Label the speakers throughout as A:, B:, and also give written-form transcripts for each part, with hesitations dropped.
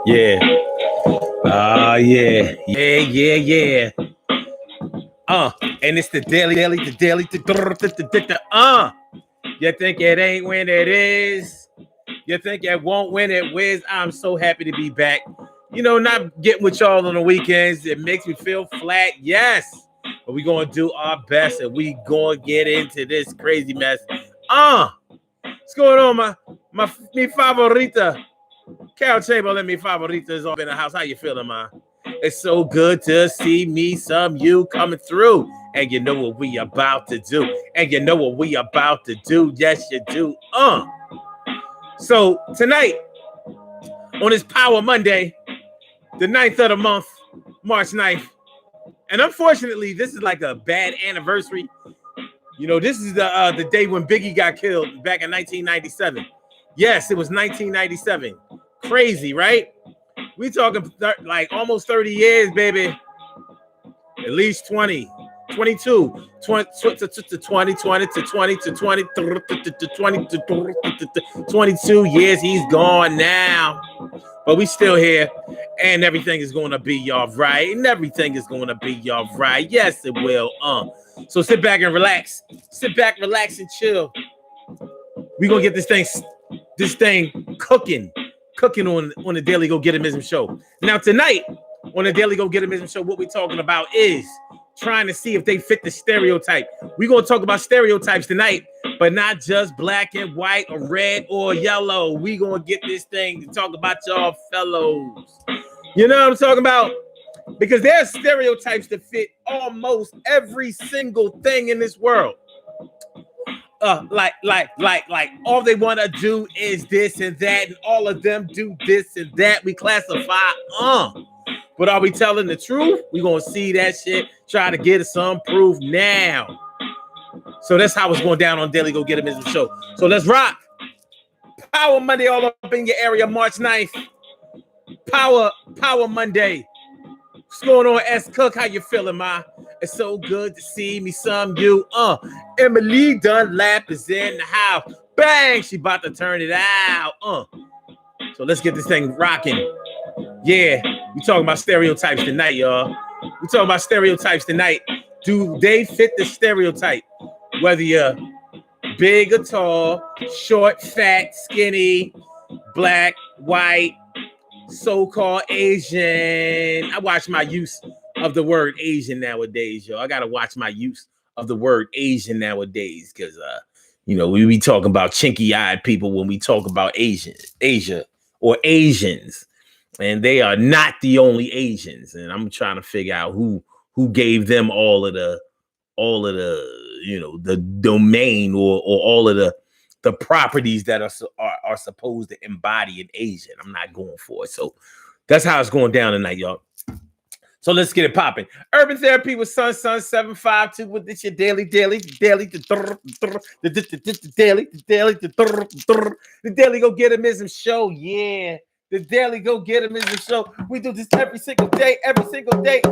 A: Yeah. Yeah. Yeah. And it's the daily. You think it ain't when it is. You think it won't when it whiz. I'm so happy to be back. You know, not getting with y'all on the weekends. It makes me feel flat. Yes. But we gonna do our best and we gonna get into this crazy mess. What's going on, mi favorita? Carol Chamberlain, mi favorita, is all in the house. How you feeling, man? It's so good to see me, some you coming through. And you know what we about to do. Yes, you do. So tonight, on this Power Monday, the 9th of the month, March 9th. And unfortunately, this is like a bad anniversary. You know, this is the day when Biggie got killed back in 1997. Yes, it was 1997. Crazy, right? We talking like almost 30 years, baby. At least 20, 22, 20 to 20 to 20 to 20 to 20 to 22 years. He's gone now. But we still here, and everything is going to be all right. Yes, it will. So sit back and relax. And chill. We're going to get this thing cooking on the Daily Go Get 'Emism show. Now, tonight, on the Daily Go Get 'Emism show, what we're talking about is trying to see if they fit the stereotype. We're going to talk about stereotypes tonight, but not just black and white or red or yellow. We're going to get this thing to talk about y'all fellows. You know what I'm talking about? Because there are stereotypes that fit almost every single thing in this world. Like all they want to do is this and that, and all of them do this and that. We classify, but are we telling the truth? We're going to see that shit, try to get some proof now. So that's how it's going down on Daily Go Get 'Emism show. So let's rock. Power Monday all up in your area, March 9th. Power Monday. What's going on, S. Cook? How you feeling, ma? It's so good to see me, some you. Emily Dunlap is in the house. Bang! She about to turn it out. So let's get this thing rocking. Yeah, we talking about stereotypes tonight, y'all. We talking about stereotypes tonight. Do they fit the stereotype? Whether you're big or tall, short, fat, skinny, black, white, so-called Asian. I watch my use of the word Asian nowadays, yo. I gotta watch my use of the word Asian nowadays, because you know, we be talking about chinky-eyed people when we talk about Asia or Asians, and they are not the only Asians. And I'm trying to figure out who gave them all of the you know, the domain or all of the properties that are supposed to embody an Asian. I'm not going for it. So that's how it's going down tonight, y'all. So let's get it popping. Urban Therapy with Sun 752 with this your daily, the Daily Go Get 'Emism show. Yeah, the Daily Go Get 'Emism show. We do this every single day. Every day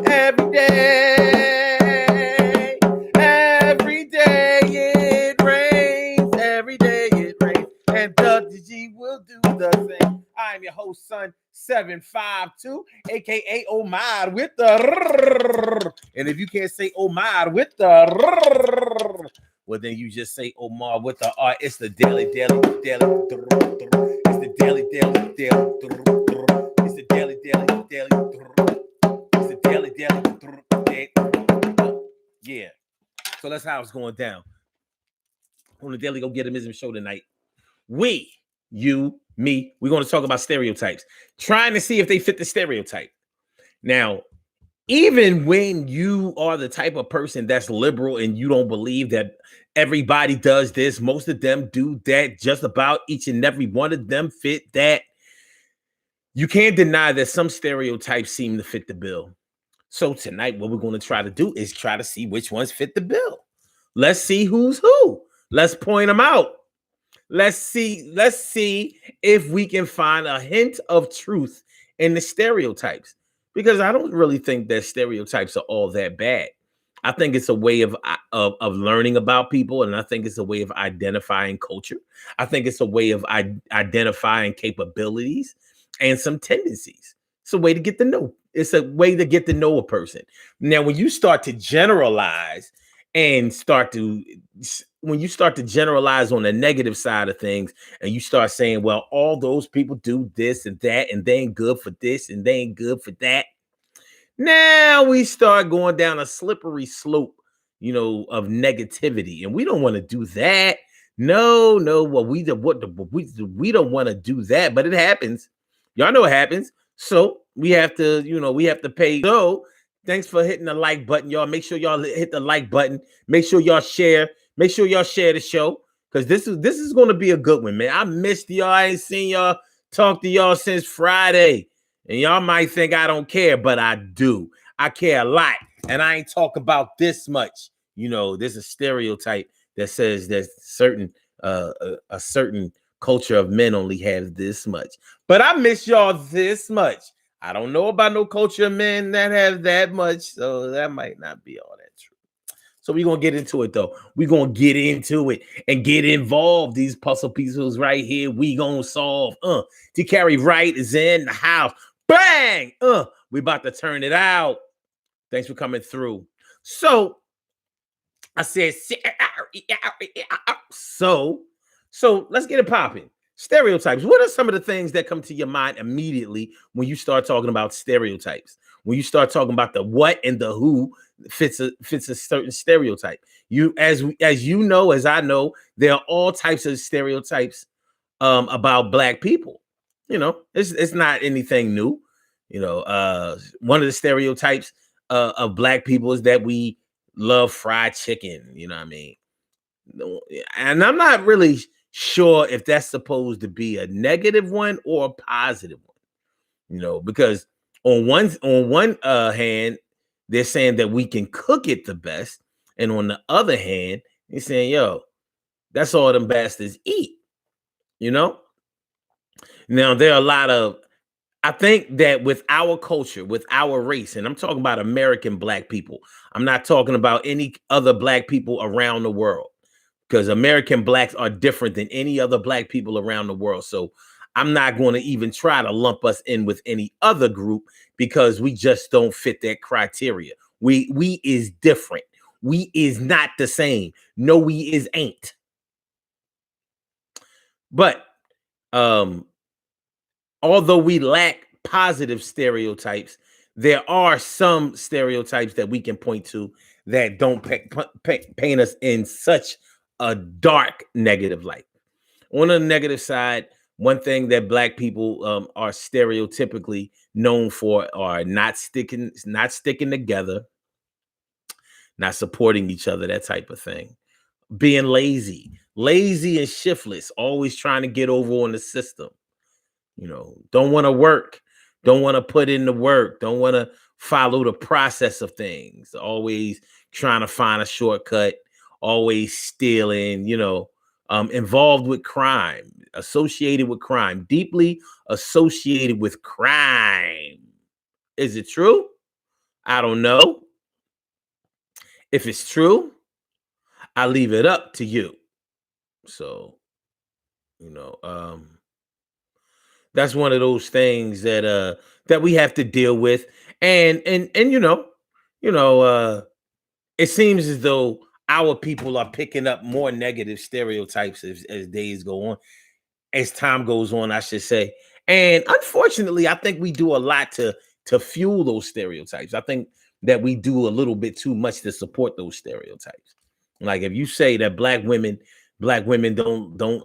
A: it rains. Every day it rains. And WG will do the thing. I'm your host, Sun 752, aka Omar with the. And if you can't say Omar with the, well, then you just say Omar with the R. It's the daily. It's the daily. It's the daily. It's the daily. Yeah. So that's how it's going down on the Daily Go Get 'Emism show tonight. We, you, me, we're going to talk about stereotypes, trying to see if they fit the stereotype. Now, even when you are the type of person that's liberal and you don't believe that everybody does this, most of them do that, just about each and every one of them fit that, you can't deny that some stereotypes seem to fit the bill. So tonight, what we're going to try to do is try to see which ones fit the bill. Let's see who's who. Let's point them out. Let's see if we can find a hint of truth in the stereotypes, because I don't really think that stereotypes are all that bad. I think it's a way of learning about people, and I think it's a way of identifying culture. I think it's a way of identifying capabilities and some tendencies. It's a way to get to know. It's a way to get to know a person. Now, when you start to generalize and when you start to generalize on the negative side of things, and you start saying, well, all those people do this and that, and they ain't good for this and they ain't good for that. Now we start going down a slippery slope, of negativity, and we don't want to do that. No, no. Well, we don't want to do that, but it happens. Y'all know it happens. So we have to pay. So thanks for hitting the like button, y'all. Make sure y'all hit the like button. Make sure y'all share. Make sure y'all share the show, because this is going to be a good one, man. I missed y'all. I ain't seen y'all, talk to y'all since Friday. And y'all might think I don't care, but I do. I care a lot. And I ain't talk about this much. There's a stereotype that says that a certain culture of men only have this much. But I miss y'all this much. I don't know about no culture of men that have that much. So that might not be all that true. So we're going to get into it, though. We're going to get into it and get involved. These puzzle pieces right here, we going to solve. T. Carey Wright is in the house. Bang! We about to turn it out. Thanks for coming through. So I said, so let's get it popping. Stereotypes. What are some of the things that come to your mind immediately when you start talking about stereotypes? When you start talking about the what and the who fits a certain stereotype. As I know, there are all types of stereotypes about Black people. It's not anything new. One of the stereotypes of Black people is that we love fried chicken. You know what I mean? And I'm not really sure if that's supposed to be a negative one or a positive one. Because on one hand, they're saying that we can cook it the best, and on the other hand, they're saying, yo, that's all them bastards eat. Now, there are a lot of, I think that with our culture, with our race, and I'm talking about American Black people, I'm not talking about any other Black people around the world, because American Blacks are different than any other Black people around the world. So I'm not going to even try to lump us in with any other group, because we just don't fit that criteria. We is different. We is not the same. No, we is ain't. But although we lack positive stereotypes, there are some stereotypes that we can point to that don't paint us in such a dark negative light. On the negative side, one thing that Black people are stereotypically known for are not sticking together, not supporting each other, that type of thing. Being lazy and shiftless, always trying to get over on the system. Don't want to work, don't want to put in the work, don't want to follow the process of things, always trying to find a shortcut, always stealing, involved with crime, associated with crime, deeply associated with crime. Is it true? I don't know. If it's true, I leave it up to you. So, that's one of those things that we have to deal with. And it seems as though our people are picking up more negative stereotypes as days go on, as time goes on, I should say. And unfortunately, I think we do a lot to fuel those stereotypes. I think that we do a little bit too much to support those stereotypes. Like if you say that black women don't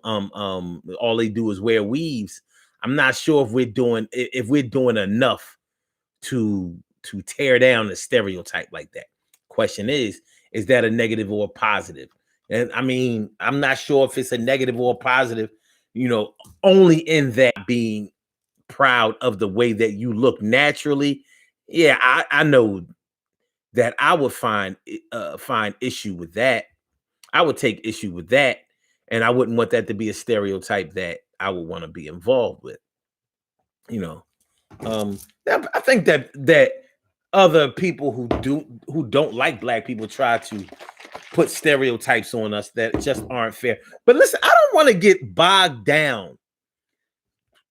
A: all they do is wear weaves, I'm not sure if we're doing enough to tear down the stereotype like that. Question is that a negative or a positive? And I mean, I'm not sure if it's a negative or a positive, only in that being proud of the way that you look naturally. Yeah, I know that I would find issue with that. I would take issue with that, and I wouldn't want that to be a stereotype that I would want to be involved with. I think that other people who don't like black people try to put stereotypes on us that just aren't fair. But listen, I don't want to get bogged down.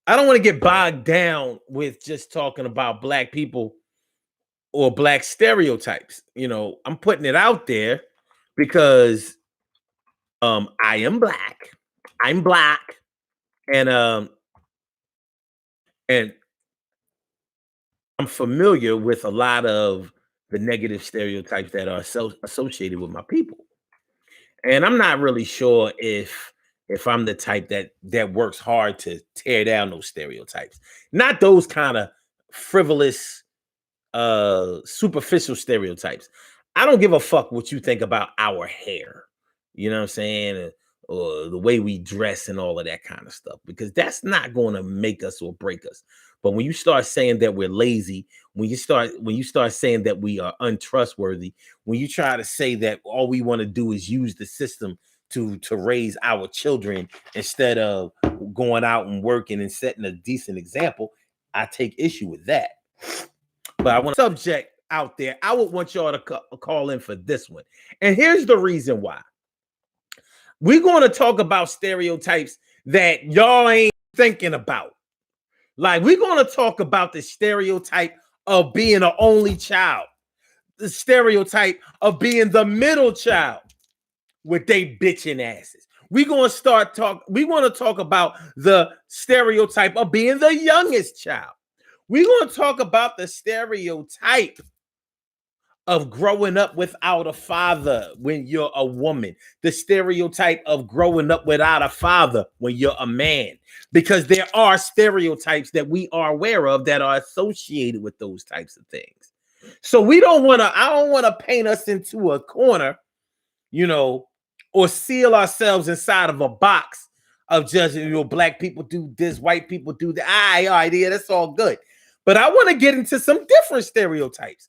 A: I don't want to get bogged down with just talking about black people or black stereotypes. You know, I'm putting it out there because I am black. I'm black. And I'm familiar with a lot of the negative stereotypes that are associated with my people. And I'm not really sure if I'm the type that works hard to tear down those stereotypes. Not those kind of frivolous superficial stereotypes. I don't give a fuck what you think about our hair. You know what I'm saying? Or the way we dress and all of that kind of stuff, because that's not going to make us or break us. But when you start saying that we're lazy, when you start saying that we are untrustworthy, when you try to say that all we want to do is use the system to raise our children instead of going out and working and setting a decent example, I take issue with that. But I want a subject out there. I would want y'all to call in for this one. And here's the reason why. We're going to talk about stereotypes that y'all ain't thinking about. Like, we're going to talk about the stereotype of being an only child, the stereotype of being the middle child with they bitching asses. We want to talk about the stereotype of being the youngest child. We're going to talk about the stereotype of growing up without a father when you're a woman, the stereotype of growing up without a father when you're a man, because there are stereotypes that we are aware of that are associated with those types of things. So I don't want to paint us into a corner, you know, or seal ourselves inside of a box of just, you know, black people do this, white people do that. All right, yeah, that's all good. But I want to get into some different stereotypes.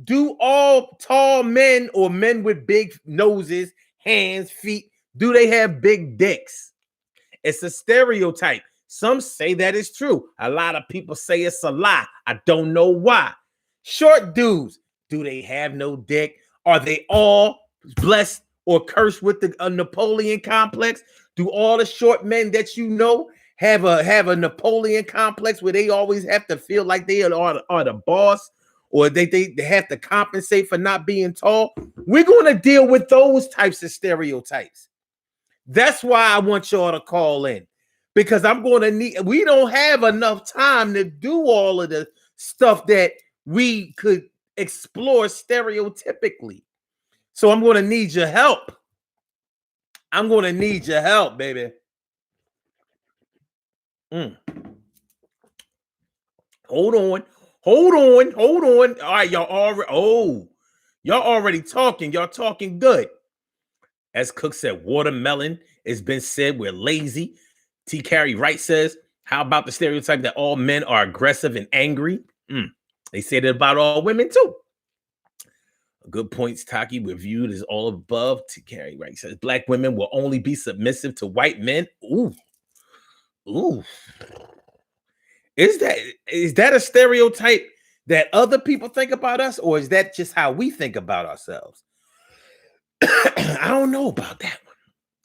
A: Do all tall men or men with big noses, hands, feet, do they have big dicks? It's a stereotype. Some say that is true. A lot of people say it's a lie. I don't know why. Short dudes, do they have no dick? Are they all blessed or cursed with the Napoleon complex? Do all the short men that you know have a Napoleon complex where they always have to feel like they are the boss? Or they have to compensate for not being tall? We're going to deal with those types of stereotypes. That's why I want y'all to call in, because we don't have enough time to do all of the stuff that we could explore stereotypically. So I'm going to need your help. I'm going to need your help, baby. Hold on. All right, y'all already talking. Y'all talking good. As Cook said, watermelon. It's been said we're lazy. T. Carey Wright says, how about the stereotype that all men are aggressive and angry? They say that about all women too. Good points, Taki. We're viewed as all above. T. Carey Wright says, black women will only be submissive to white men. Ooh. Is that a stereotype that other people think about us, or is that just how we think about ourselves? I don't know about that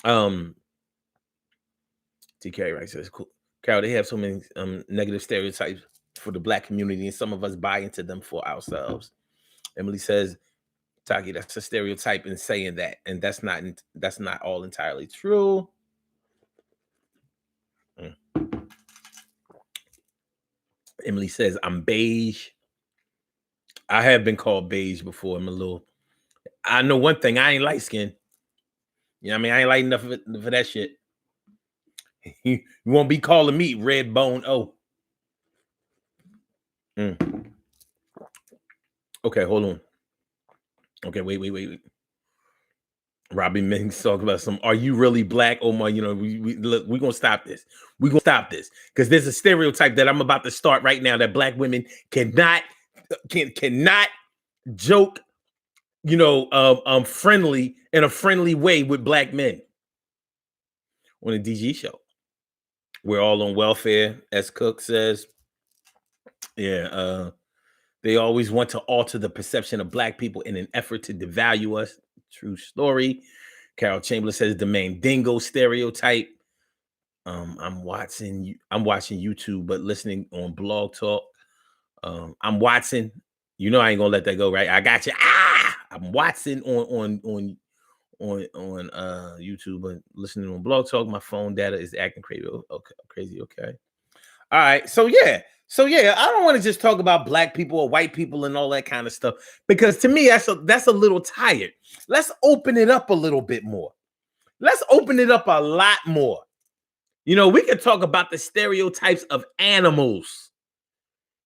A: one. TK Wright says, cool. Carol, they have so many negative stereotypes for the black community, and some of us buy into them for ourselves. Emily says, Taki, that's a stereotype in saying that, and that's not all entirely true. Emily says, I'm beige. I have been called beige before. I know one thing, I ain't light skinned. You know what I mean? I ain't light enough for that shit. You won't be calling me Red Bone O. Okay, hold on. Okay, wait. Robbie Mings talk about are you really black? Oh my, you know, we're gonna stop this. We're gonna stop this because there's a stereotype that I'm about to start right now that black women cannot joke, you know, friendly in a friendly way with black men on a DG show. We're all on welfare, as Cook says. Yeah, They always want to alter the perception of black people in an effort to devalue us. True story. Carol Chamberlain says the Mandingo stereotype. I'm watching YouTube, but listening on Blog Talk. I'm watching. You know I ain't gonna let that go, right? I got you. I'm watching on YouTube, but listening on Blog Talk. My phone data is acting crazy. Okay, crazy. Okay. All right. So yeah. I don't want to just talk about black people or white people and all that kind of stuff, because to me that's a little tired. Let's open it up a little bit more. Let's open it up a lot more. You know, we can talk about the stereotypes of animals.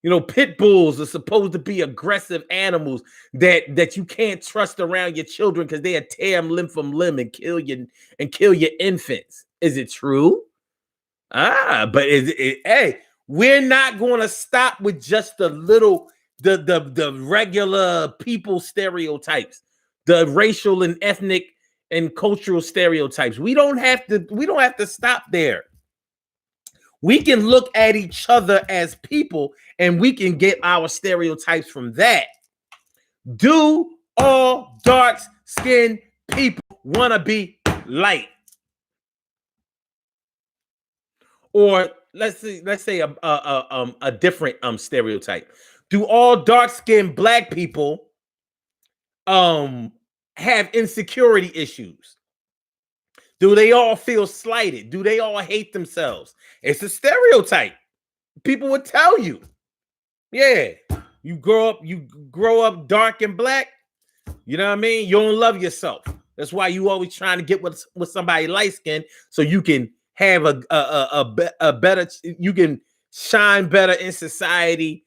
A: You know, pit bulls are supposed to be aggressive animals that you can't trust around your children because they'll tear them limb from limb and kill your infants. Is it true? But hey, we're not going to stop with just the regular people stereotypes, the racial and ethnic and cultural stereotypes. We don't have to stop there. We can look at each other as people and we can get our stereotypes from that. Do all dark-skinned people want to be light? Or let's say a different stereotype. Do all dark-skinned black people have insecurity issues? Do they all feel slighted? Do they all hate themselves? It's a stereotype. People would tell you. Yeah, you grow up dark and black. You know what I mean? You don't love yourself. That's why you always trying to get with somebody light skinned so you can have a better, you can shine better in society.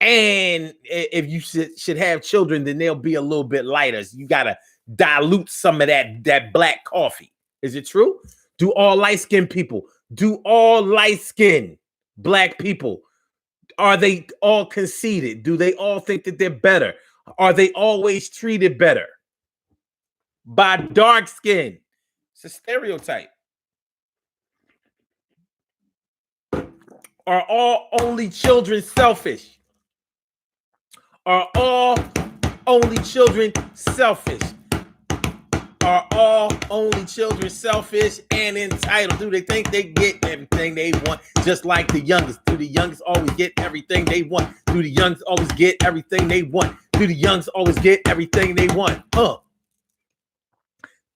A: And if you should have children, then they'll be a little bit lighter. So you gotta dilute some of that black coffee. Is it true? Do all light-skinned people, do all light-skinned black people, are they all conceited? Do they all think that they're better? Are they always treated better by dark skin? It's a stereotype. Are all only children selfish? Are all only children selfish? Are all only children selfish and entitled? Do they think they get everything they want, just like the youngest? Do the youngest always get everything they want? Do the youngest always get everything they want? Do the youngest always get everything they want?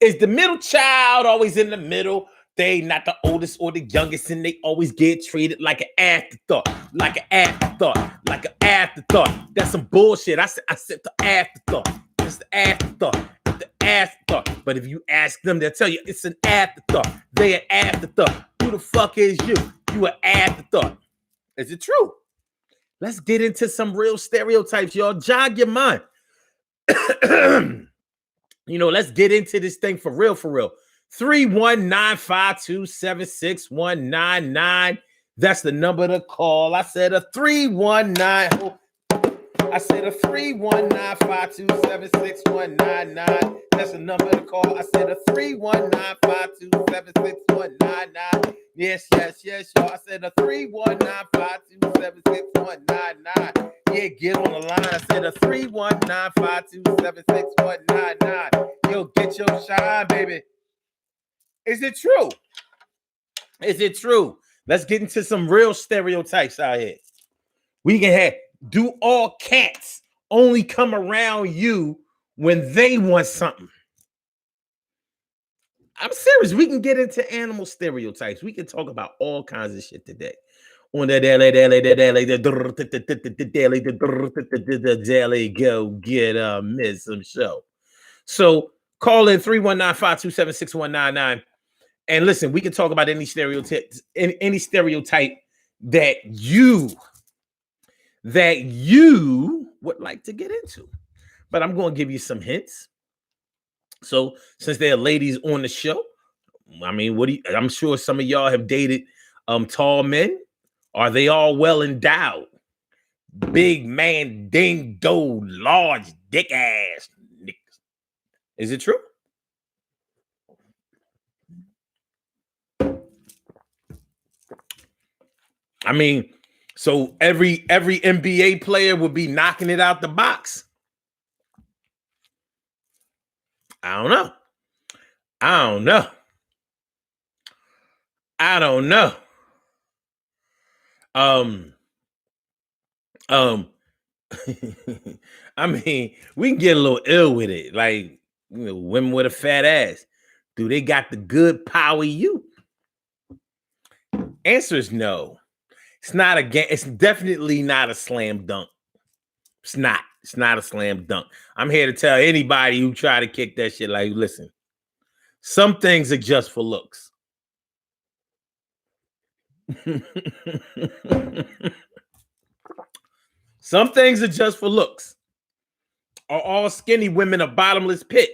A: Is the middle child always in the middle? They not the oldest or the youngest, and they always get treated like an afterthought, like an afterthought, like an afterthought. That's some bullshit. I said the afterthought. It's the afterthought. The afterthought. But if you ask them, they'll tell you it's an afterthought. They an afterthought. Who the fuck is you? You an afterthought. Is it true? Let's get into some real stereotypes, y'all. Jog your mind. You know, let's get into this thing for real, for real. 319-527-6199. That's the number to call. I said a 319. I said a 319-527-6199. That's the number to call. I said a 319-527-6199. Yes, y'all. I said a 319-527-6199. Yeah, get on the line. I said a 319-527-6199. Yo, get your shine, baby. Is it true? Is it true? Let's get into some real stereotypes out here. We can have, do all cats only come around you when they want something? I'm serious. We can get into animal stereotypes. We can talk about all kinds of shit today. On the daily go get miss some show. So call in 319-527-6199. And listen, we can talk about any stereotype that you would like to get into. But I'm going to give you some hints. So since there are ladies on the show, I mean, I'm sure some of y'all have dated tall men. Are they all well endowed? Big man, dingo, large dick ass niggas. Is it true? I mean, So every NBA player would be knocking it out the box. I don't know. I don't know. I don't know. I mean, we can get a little ill with it. Like, women with a fat ass. Do they got the good power you? Answer is no. It's not a game. It's definitely not a slam dunk. It's not. It's not a slam dunk. I'm here to tell anybody who try to kick that shit, like, listen, some things are just for looks. Some things are just for looks. Are all skinny women a bottomless pit?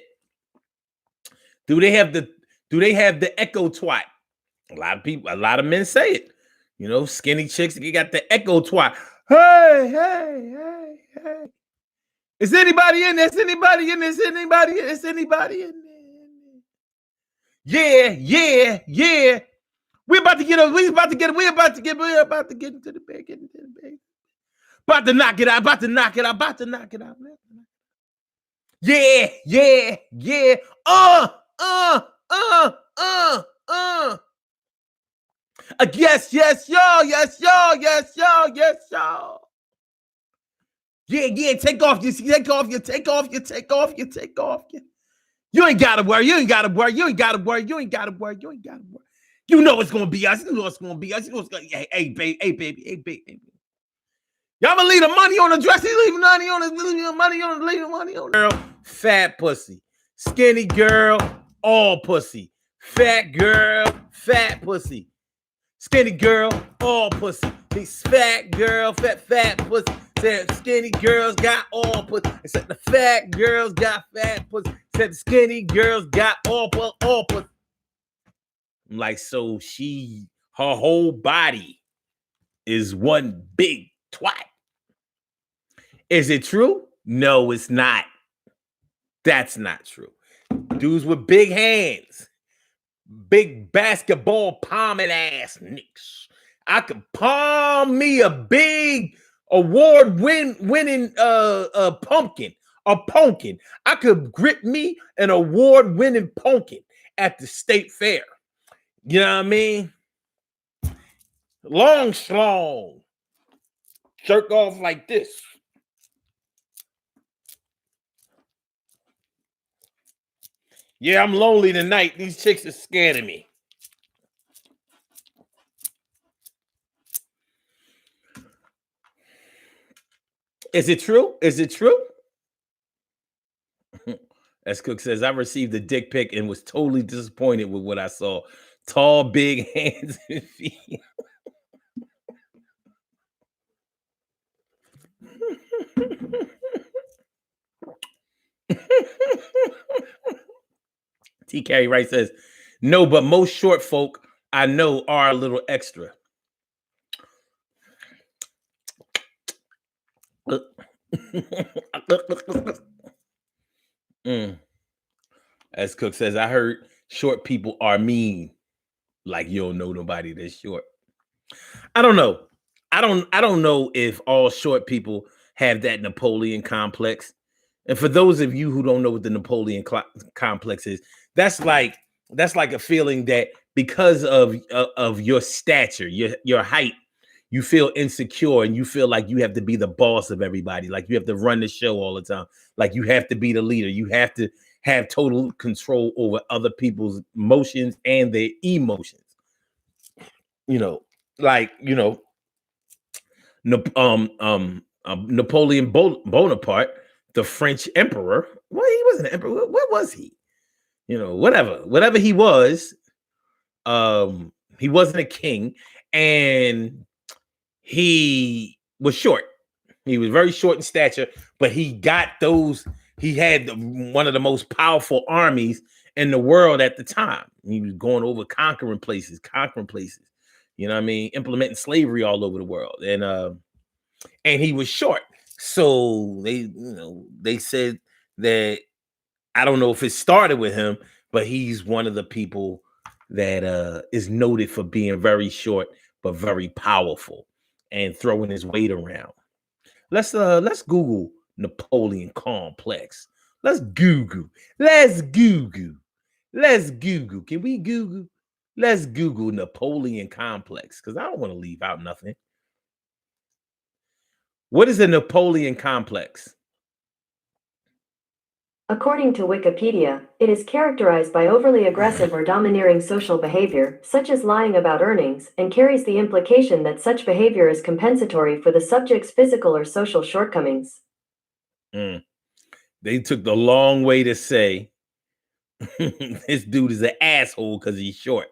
A: Do they have the echo twat? A lot of men say it. You know, skinny chicks, you got the echo twat. Hey, hey, hey, hey. Is anybody in there? Is anybody in there? Is anybody in there? Is anybody in there? Yeah, yeah, yeah. We're about to get into the bed. About to knock it out. Yeah, yeah, yeah. Yes, y'all. Yeah. Take off. You ain't gotta worry. You know it's gonna be us. Hey, baby. Y'all gonna leave the money on the dress. Leave money on the girl. Fat pussy. Skinny girl, all pussy. Fat girl, fat pussy. Skinny girl, all pussy. These fat girl, fat pussy. Said skinny girls got all pussy. Except the fat girls got fat pussy. Said the skinny girls got all pussy. I'm like, so her whole body is one big twat. Is it true? No, it's not. That's not true. Dudes with big hands, big basketball palming ass nicks. I could palm me a big award-winning pumpkin. A pumpkin. I could grip me an award-winning pumpkin at the state fair. You know what I mean? Long schlong. Jerk off like this. Yeah, I'm lonely tonight. These chicks are scared of me. Is it true? As Cook says, I received a dick pic and was totally disappointed with what I saw. Tall, big hands and feet. T. Carey Wright says, no, but most short folk I know are a little extra. As Cook says, I heard short people are mean. Like you don't know nobody that's short. I don't know. I don't know if all short people have that Napoleon complex. And for those of you who don't know what the Napoleon complex is, that's like a feeling that because of your stature, your height, you feel insecure and you feel like you have to be the boss of everybody. Like you have to run the show all the time. Like you have to be the leader. You have to have total control over other people's emotions and their emotions. Napoleon Bonaparte, the French emperor. Well, he wasn't an emperor. What was he? Whatever he was, he wasn't a king, and he was short. He was very short in stature, but he had one of the most powerful armies in the world at the time. He was going over conquering places. You know what I mean? Implementing slavery all over the world. And he was short. So they said that, I don't know if it started with him, but he's one of the people that is noted for being very short, but very powerful. and throwing his weight around. Let's Google Napoleon complex. Let's Google. Can we Google? Let's Google Napoleon complex, because I don't want to leave out nothing. What is a Napoleon complex?
B: According to Wikipedia, it is characterized by overly aggressive or domineering social behavior, such as lying about earnings, and carries the implication that such behavior is compensatory for the subject's physical or social shortcomings.
A: They took the long way to say this dude is an asshole because he's short.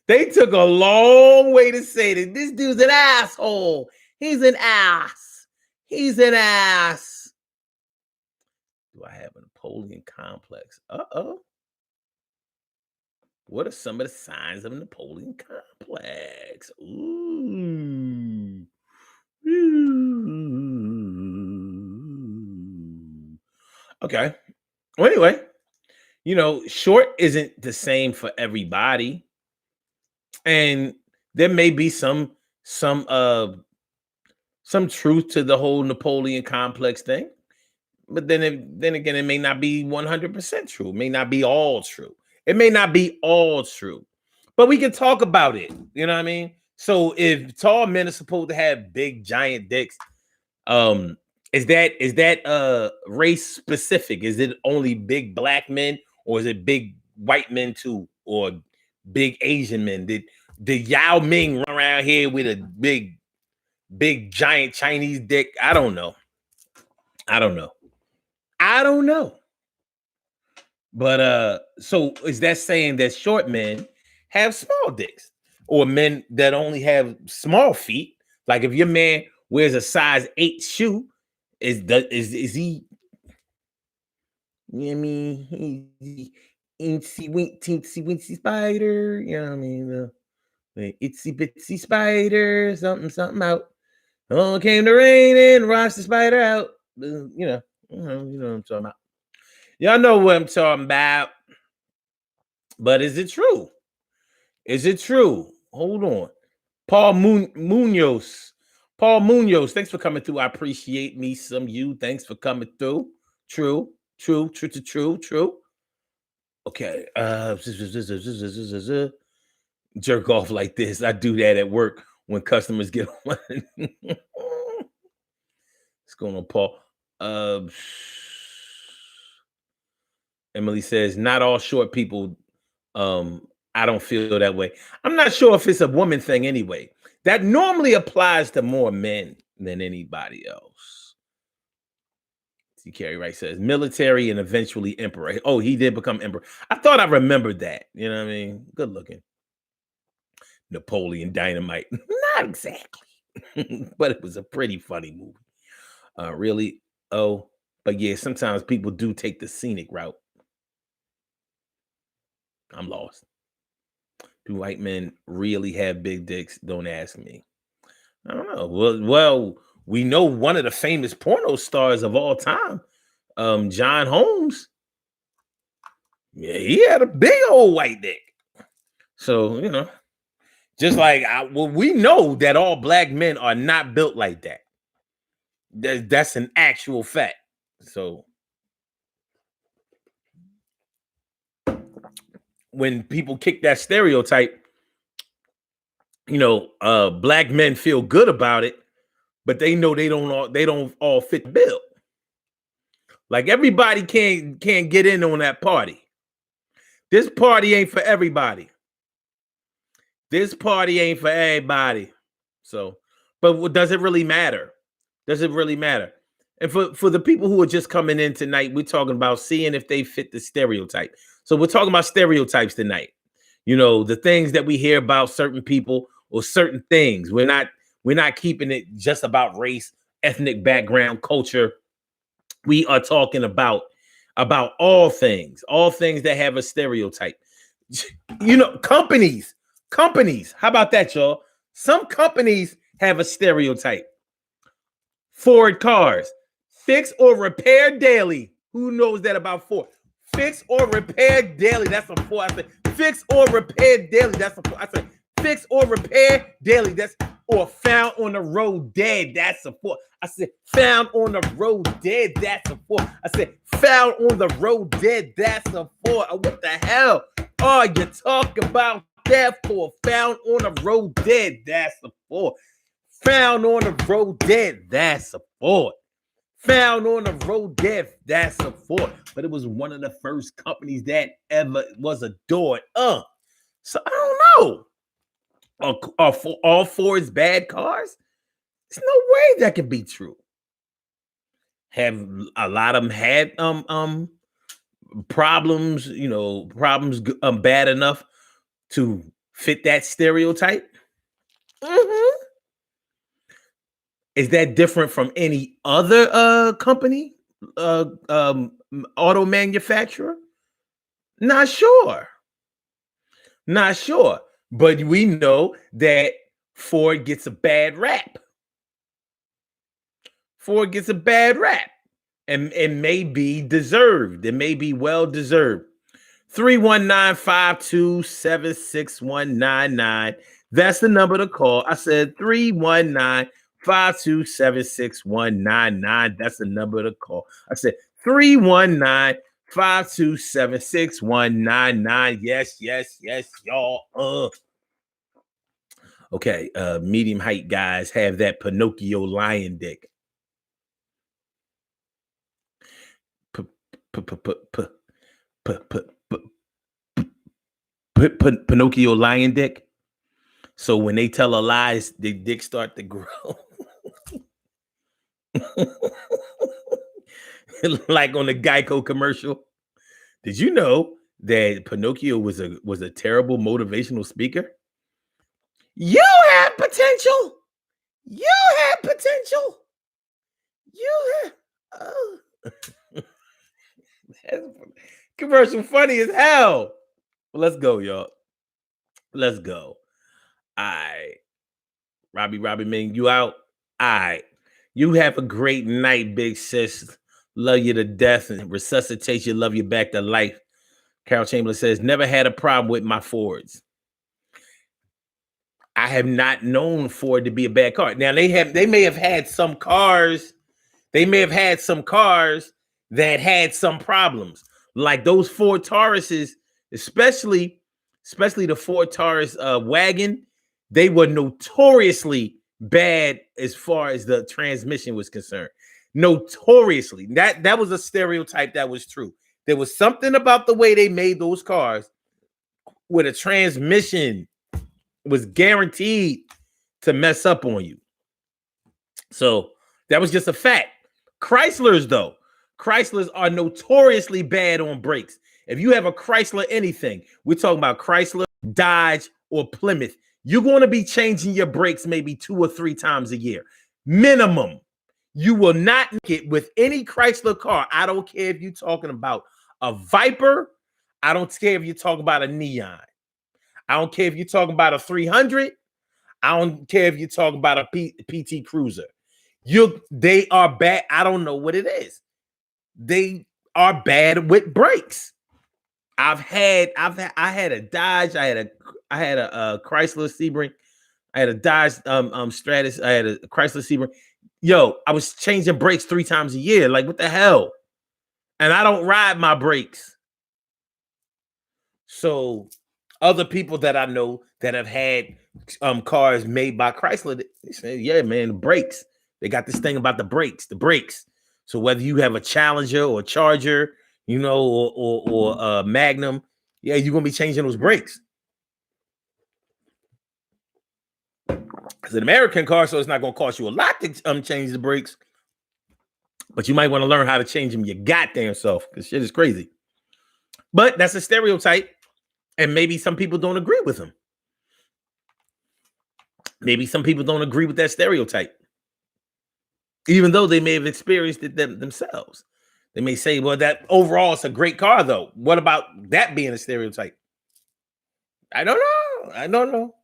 A: They took a long way to say that this dude's an asshole. He's an ass. He's an ass. Do I have a Napoleon complex? Uh-oh. What are some of the signs of a Napoleon complex? Ooh. Okay. Well, anyway, short isn't the same for everybody. And there may be some truth to the whole Napoleon complex thing. But then again, it may not be 100% true. It may not be all true. But we can talk about it. You know what I mean? So if tall men are supposed to have big giant dicks, is that race specific? Is it only big black men, or is it big white men too, or big Asian men? Did Yao Ming run around here with a big giant Chinese dick? I don't know. But so is that saying that short men have small dicks, or men that only have small feet? Like if your man wears a size 8 shoe, is he? You know what I mean? He teensy wincy spider. You know what I mean? The itsy bitsy spider. Something out. Oh, came the rain and washed the spider out. You know what I'm talking about. Y'all know what I'm talking about. But is it true? Hold on. Paul Munoz, thanks for coming through. I appreciate me some you. Thanks for coming through. True. Okay. Jerk off like this. I do that at work when customers get on. What's going on, Paul? Emily says, not all short people. I don't feel that way. I'm not sure if it's a woman thing anyway. That normally applies to more men than anybody else. See, Carrie Wright says, military and eventually emperor. Oh, he did become emperor. I thought I remembered that. You know what I mean? Good looking. Napoleon Dynamite. Not exactly. But it was a pretty funny movie. Really? Oh, but yeah, sometimes people do take the scenic route. I'm lost. Do white men really have big dicks? Don't ask me. I don't know. Well, we know one of the famous porno stars of all time, John Holmes. Yeah, he had a big old white dick. So, just like we know that all black men are not built like that. That's an actual fact. So when people kick that stereotype, black men feel good about it, but they know they don't all fit the bill. Like everybody can't get in on that party. This party ain't for everybody. So, but does it really matter? And for the people who are just coming in tonight, we're talking about seeing if they fit the stereotype. So we're talking about stereotypes tonight. The things that we hear about certain people or certain things. We're not keeping it just about race, ethnic background, culture. We are talking about all things that have a stereotype. Companies. How about that, y'all? Some companies have a stereotype. Ford cars, fix or repair daily. Who knows that about Ford? Fix or repair daily. That's a Ford. I said, fix or repair daily. That's a Ford. I said, fix or repair daily. That's Or found on the road dead, that's a 4. I said, found on the road dead, that's a 4. I said, found on the road dead, that's a 4. What the hell are you talking about that for? Found on the road dead, that's a 4. Found on the road dead, that's a 4. Found on the road dead, that's a 4. But it was one of the first companies that ever was adored. So I don't know. Are all 4s bad cars? There's no way that can be true. Have a lot of them had problems, problems bad enough to fit that stereotype? Mm-hmm. Is that different from any other company, auto manufacturer? Not sure. Not sure. But we know that Ford gets a bad rap. Ford gets a bad rap. And it may be deserved. It may be well deserved. 319-527-6199. That's the number to call. I said 319-527-6199. That's the number to call. I said 319-527-6199. Yes, y'all. Okay, medium height guys have that Pinocchio lion dick. Pinocchio lion dick. So when they tell a lie, the dick start to grow. Like on the Geico commercial. Did you know that Pinocchio was a terrible motivational speaker? You have potential. You have potential. You have. Oh. Commercial funny as hell. Well, let's go, y'all. Let's go. All right. Robbie Ming, you out? All right. You have a great night, big sis. Love you to death and resuscitate you. Love you back to life. Carol Chamberlain says, never had a problem with my Fords. I have not known Ford to be a bad car. Now they may have had some cars. They may have had some cars that had some problems, like those Ford Tauruses, especially the Ford Taurus wagon. They were notoriously bad as far as the transmission was concerned. Notoriously, that was a stereotype that was true. There was something about the way they made those cars where the transmission was guaranteed to mess up on you. So that was just a fact. Chryslers are notoriously bad on brakes. If you have a Chrysler anything, we're talking about Chrysler, Dodge, or Plymouth, you're going to be changing your brakes maybe 2 or 3 times a year. Minimum. You will not get with any Chrysler car. I don't care if you're talking about a Viper. I don't care if you're talking about a Neon. I don't care if you're talking about a 300. I don't care if you're talking about a PT Cruiser. They are bad. I don't know what it is. They are bad with brakes. I had a Dodge. I had a Chrysler Sebring. I had a Dodge Stratus. I had a Chrysler Sebring. Yo, I was changing brakes 3 times a year. Like, what the hell? And I don't ride my brakes. So other people that I know that have had cars made by Chrysler, they say, yeah, man, the brakes. They got this thing about the brakes. So whether you have a Challenger or a Charger, or a Magnum, yeah, you're gonna be changing those brakes. It's an American car, so it's not gonna cost you a lot to change the brakes. But you might want to learn how to change them your goddamn self, because shit is crazy. But that's a stereotype, and maybe some people don't agree with them. Maybe some people don't agree with that stereotype, even though they may have experienced it themselves. They may say, well, that overall it's a great car, though. What about that being a stereotype? I don't know.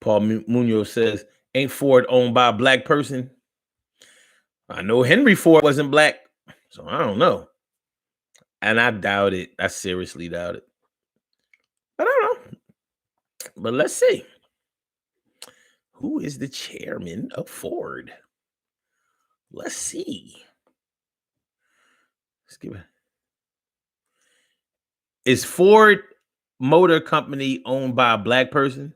A: Paul Munoz says, ain't Ford owned by a black person? I know Henry Ford wasn't black, so I don't know. And I doubt it. I seriously doubt it. But let's see. Who is the chairman of Ford? Let's see. Let's give it. Is Ford Motor Company owned by a black person?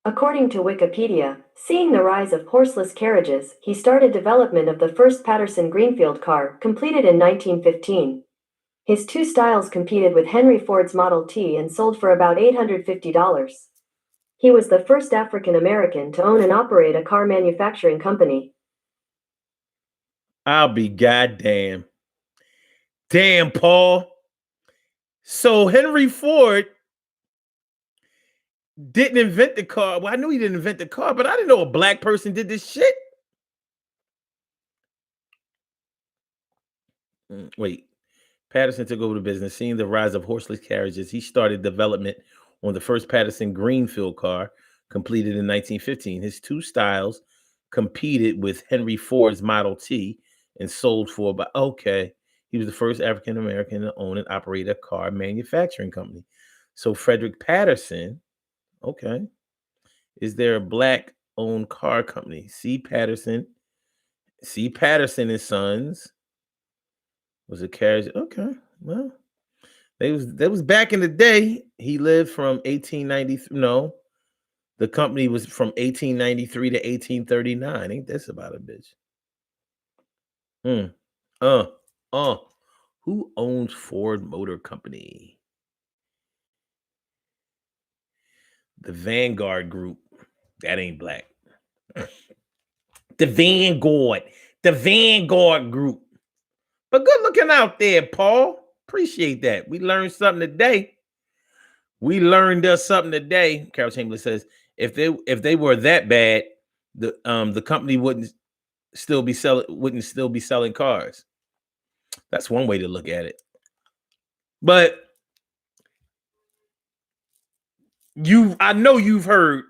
B: According to Wikipedia, seeing the rise of horseless carriages, he started development of the first Patterson-Greenfield car, completed in 1915. His two styles competed with Henry Ford's Model T and sold for about $850. He was the first African American to own and operate a car manufacturing company.
A: I'll be goddamn. Damn, Paul. So Henry Ford didn't invent the car. Well, I knew he didn't invent the car, but I didn't know a black person did this shit. Wait. Patterson took over the business. Seeing the rise of horseless carriages, he started development on the first Patterson Greenfield car, completed in 1915. His two styles competed with Henry Ford's Model T and sold for about, okay, he was the first African American to own and operate a car manufacturing company. So Frederick Patterson, okay, is there a black owned car company? C. Patterson and Sons was a carriage. Okay, well, that was back in the day. He lived from 1893. No, the company was from 1893 to 1839. Ain't this about a bitch? Who owns Ford Motor Company? The Vanguard Group. That ain't black. The Vanguard Group. But good looking out there, Paul. Appreciate that. We learned something today. Carol Chamberlain says, if they were that bad, the company wouldn't still be selling cars. That's one way to look at it. But I know you've heard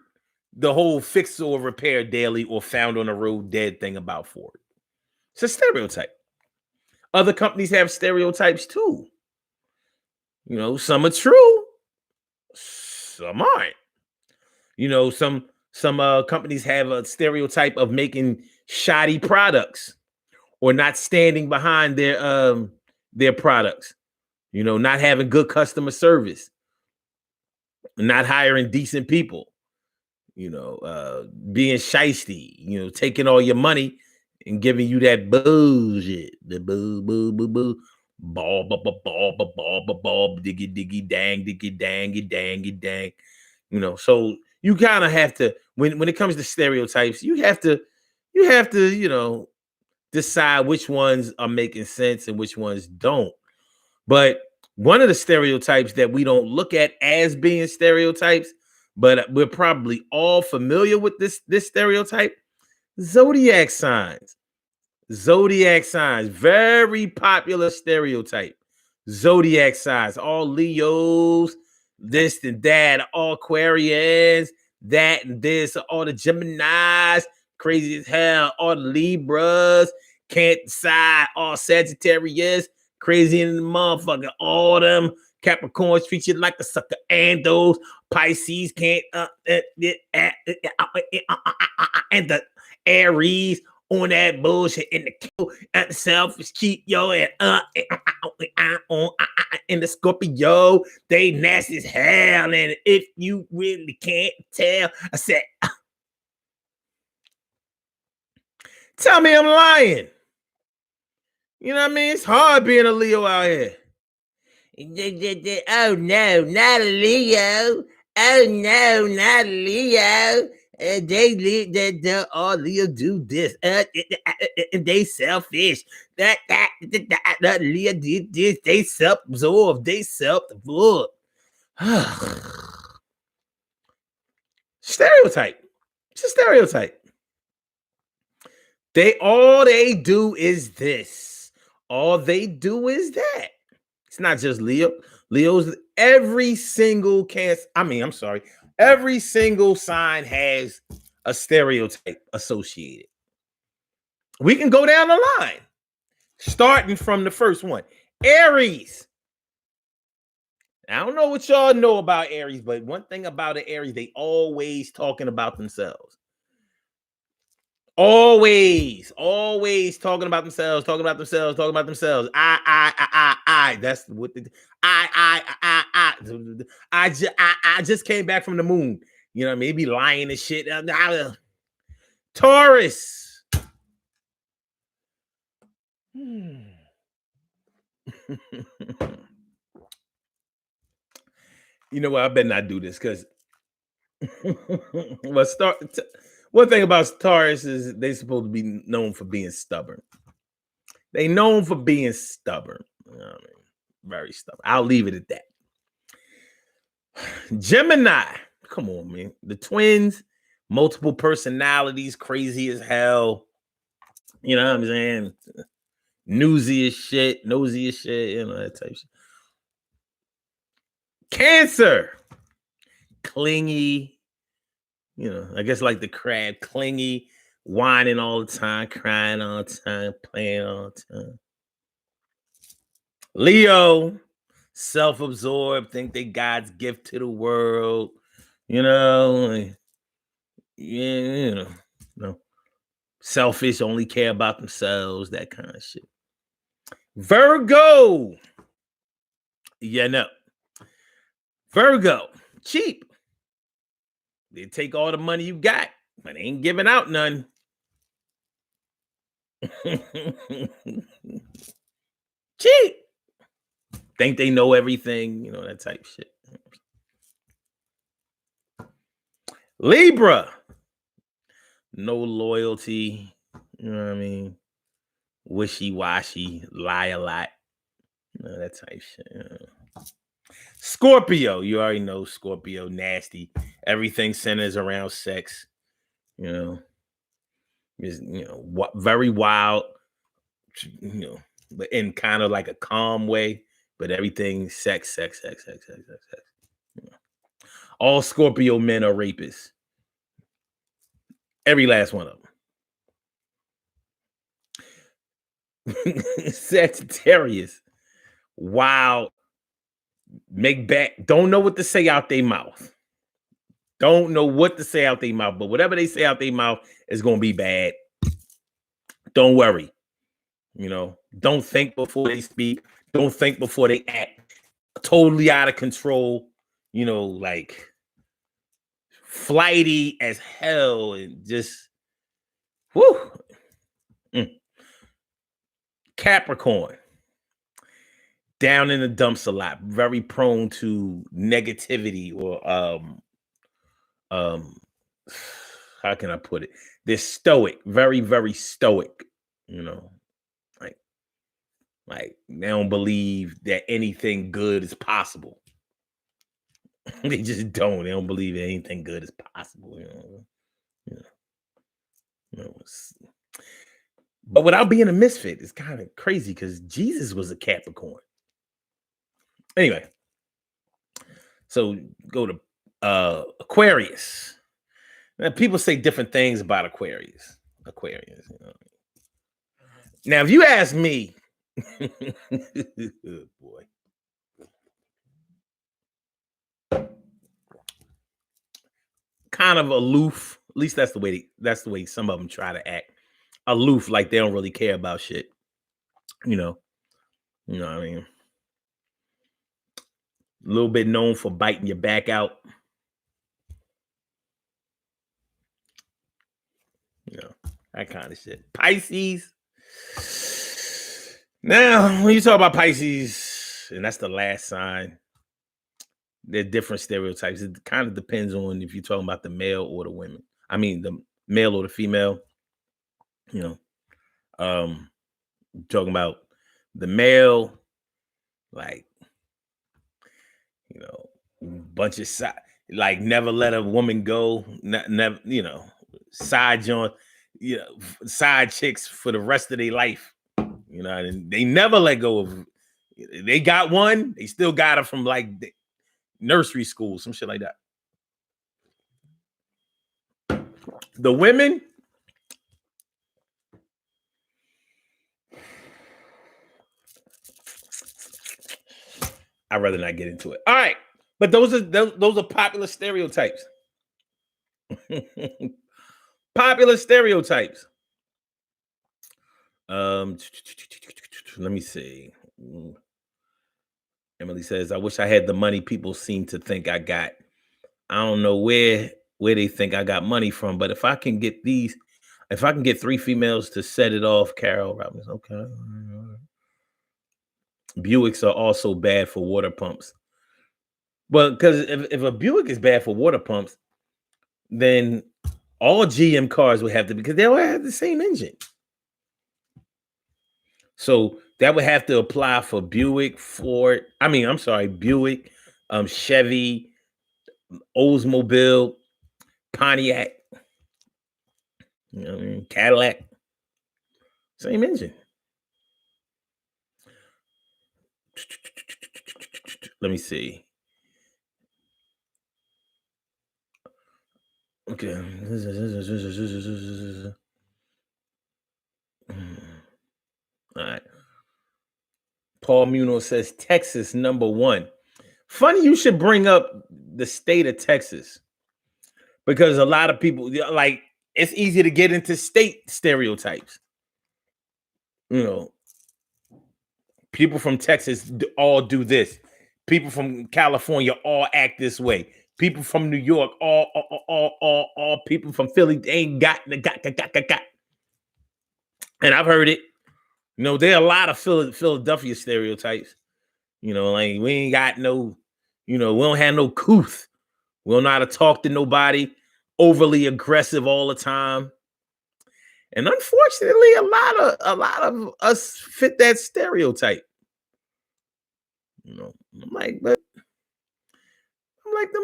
A: the whole fix or repair daily or found on the road dead thing about Ford. It's a stereotype. Other companies have stereotypes too. You know, some are true, some aren't. You know, some companies have a stereotype of making shoddy products or not standing behind their products. You know, not having good customer service, not hiring decent people. You know, being shisty. You know, taking all your money and giving you that bullshit. The boo boo boo boo. Ball, diggy, dang, dangy, dang. You know, so you kind of have to, when it comes to stereotypes, you have to, you know, decide which ones are making sense and which ones don't. But one of the stereotypes that we don't look at as being stereotypes, but we're probably all familiar with this stereotype, zodiac signs. Zodiac signs, very popular stereotype. Zodiac signs, all Leos, this and that, all Aquarians, that and this, all the Geminis, crazy as hell, all the Libras, can't decide, all Sagittarius, crazy in the motherfucker, all them Capricorns treat you like a sucker, and those Pisces can't, and the Aries on that bullshit in the selfish keep yo and the Scorpio, they nasty as hell. And if you really can't tell, I said, tell me I'm lying. You know what I mean? It's hard being a Leo out here. Oh no, not a Leo. Oh no, not a Leo. They all Leo do this. They selfish. That Leo did this. They self-absorbed. They self-absorbed. Stereotype. It's a stereotype. All they do is this. All they do is that. It's not just Leo. Leo's every single every single sign has a stereotype associated. We can go down the line, starting from the first one. Aries. I don't know what y'all know about Aries, but one thing about the Aries, they always talking about themselves. Always talking about themselves, talking about themselves, talking about themselves. I. That's what the I just came back from the moon. You know, maybe lying and shit. Taurus. You know what? I better not do this because one thing about Taurus is they supposed to be known for being stubborn. They known for being stubborn. You know what I mean? Very stubborn. I'll leave it at that. Gemini. Come on, man. The twins, multiple personalities, crazy as hell. You know what I'm saying? Nosy as shit, you know, that type of shit. Cancer. Clingy. You know, I guess like the crab, clingy, whining all the time, crying all the time, playing all the time. Leo, self-absorbed, think they God's gift to the world, you know, selfish, only care about themselves, that kind of shit. Virgo, Virgo, cheap. They take all the money you got, but they ain't giving out none. Cheap. Think they know everything, you know, that type of shit. Libra. No loyalty. You know what I mean? Wishy-washy, lie a lot. You know, that type of shit. You know. Scorpio. You already know Scorpio, nasty. Everything centers around sex. You know. Is, you know, very wild, you know, but in kind of like a calm way, but everything sex. You know. All Scorpio men are rapists. Every last one of them. Sagittarius. Wow. Make back. Don't know what to say out their mouth. Don't know what to say out their mouth, but whatever they say out their mouth is going to be bad. Don't worry. You know, don't think before they speak. Don't think before they act. Totally out of control. You know, like flighty as hell and just whoo. Capricorn. Down in the dumps a lot. Very prone to negativity or how can I put it? They're stoic, very, very stoic, you know. Like they don't believe that anything good is possible. They just don't. They don't believe that anything good is possible, you know. But without being a misfit, it's kind of crazy because Jesus was a Capricorn. Anyway, so go to Aquarius. Now, people say different things about Aquarius. You know. Now, if you ask me, good boy. Kind of aloof. At least that's the way some of them try to act. Aloof, like they don't really care about shit. You know what I mean? A little bit known for biting your back out. You know, that kind of shit. Pisces. Now, when you talk about Pisces, and that's the last sign, there are different stereotypes. It kind of depends on if you're talking about the male or the women. I mean, the male or the female. You know, talking about the male, like, you know, bunch of like never let a woman go, never, you know, side joint, you know, side chicks for the rest of their life. You know, and they never let go of. They got one, they still got her from like nursery school, some shit like that. The women, I'd rather not get into it. All right, but those are popular stereotypes. Popular stereotypes. Let me see. Emily says, "I wish I had the money people seem to think I got. I don't know where they think I got money from, but if I can get 3 females to set it off, Carol Robbins, okay. Buicks are also bad for water pumps. Well, because if a Buick is bad for water pumps, then all GM cars would have to, because they all have the same engine. So that would have to apply for Buick, Buick, Chevy, Oldsmobile, Pontiac, Cadillac, same engine. Let me see. Okay. All right. Paul Munoz says Texas #1. Funny you should bring up the state of Texas, because a lot of people, like, it's easy to get into state stereotypes. People from Texas all do this. People from California all act this way. People from New York, all people from Philly, they ain't got. And I've heard it. There are a lot of Philadelphia stereotypes. Like, we ain't got no, we don't have no couth. We don't know how to talk to nobody. Overly aggressive all the time. And unfortunately, a lot of us fit that stereotype. I'm like them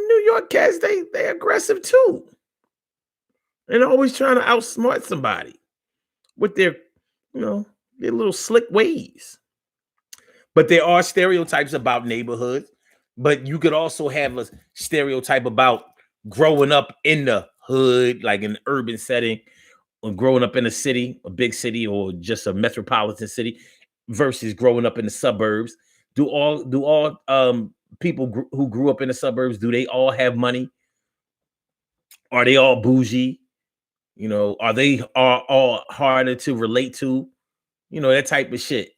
A: New York cats, they aggressive too. And always trying to outsmart somebody with their little slick ways. But there are stereotypes about neighborhoods. But you could also have a stereotype about growing up in the hood, like in an urban setting, or growing up in a city, a big city, or just a metropolitan city, versus growing up in the suburbs. Do all people who grew up in the suburbs, do they all have money? Are they all bougie? Are they all harder to relate to? That type of shit.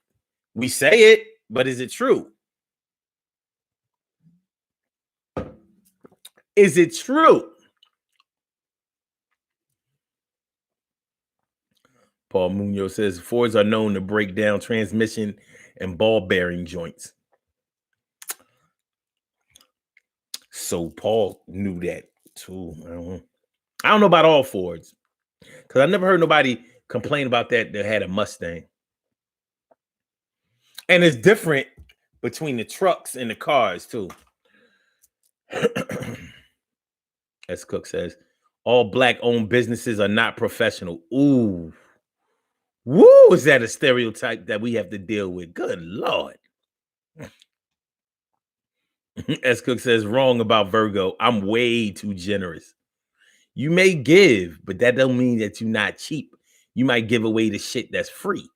A: We say it, but is it true? Is it true? Paul Munoz says Fords are known to break down transmission and ball bearing joints. So Paul knew that too. I don't know about all Fords, because I never heard nobody complain about that had a Mustang. And it's different between the trucks and the cars too. As Cook says, all Black-owned businesses are not professional. Ooh. Woo, is that a stereotype that we have to deal with? Good Lord. As Cook says, wrong about Virgo. I'm way too generous. You may give, but that don't mean that you're not cheap. You might give away the shit that's free,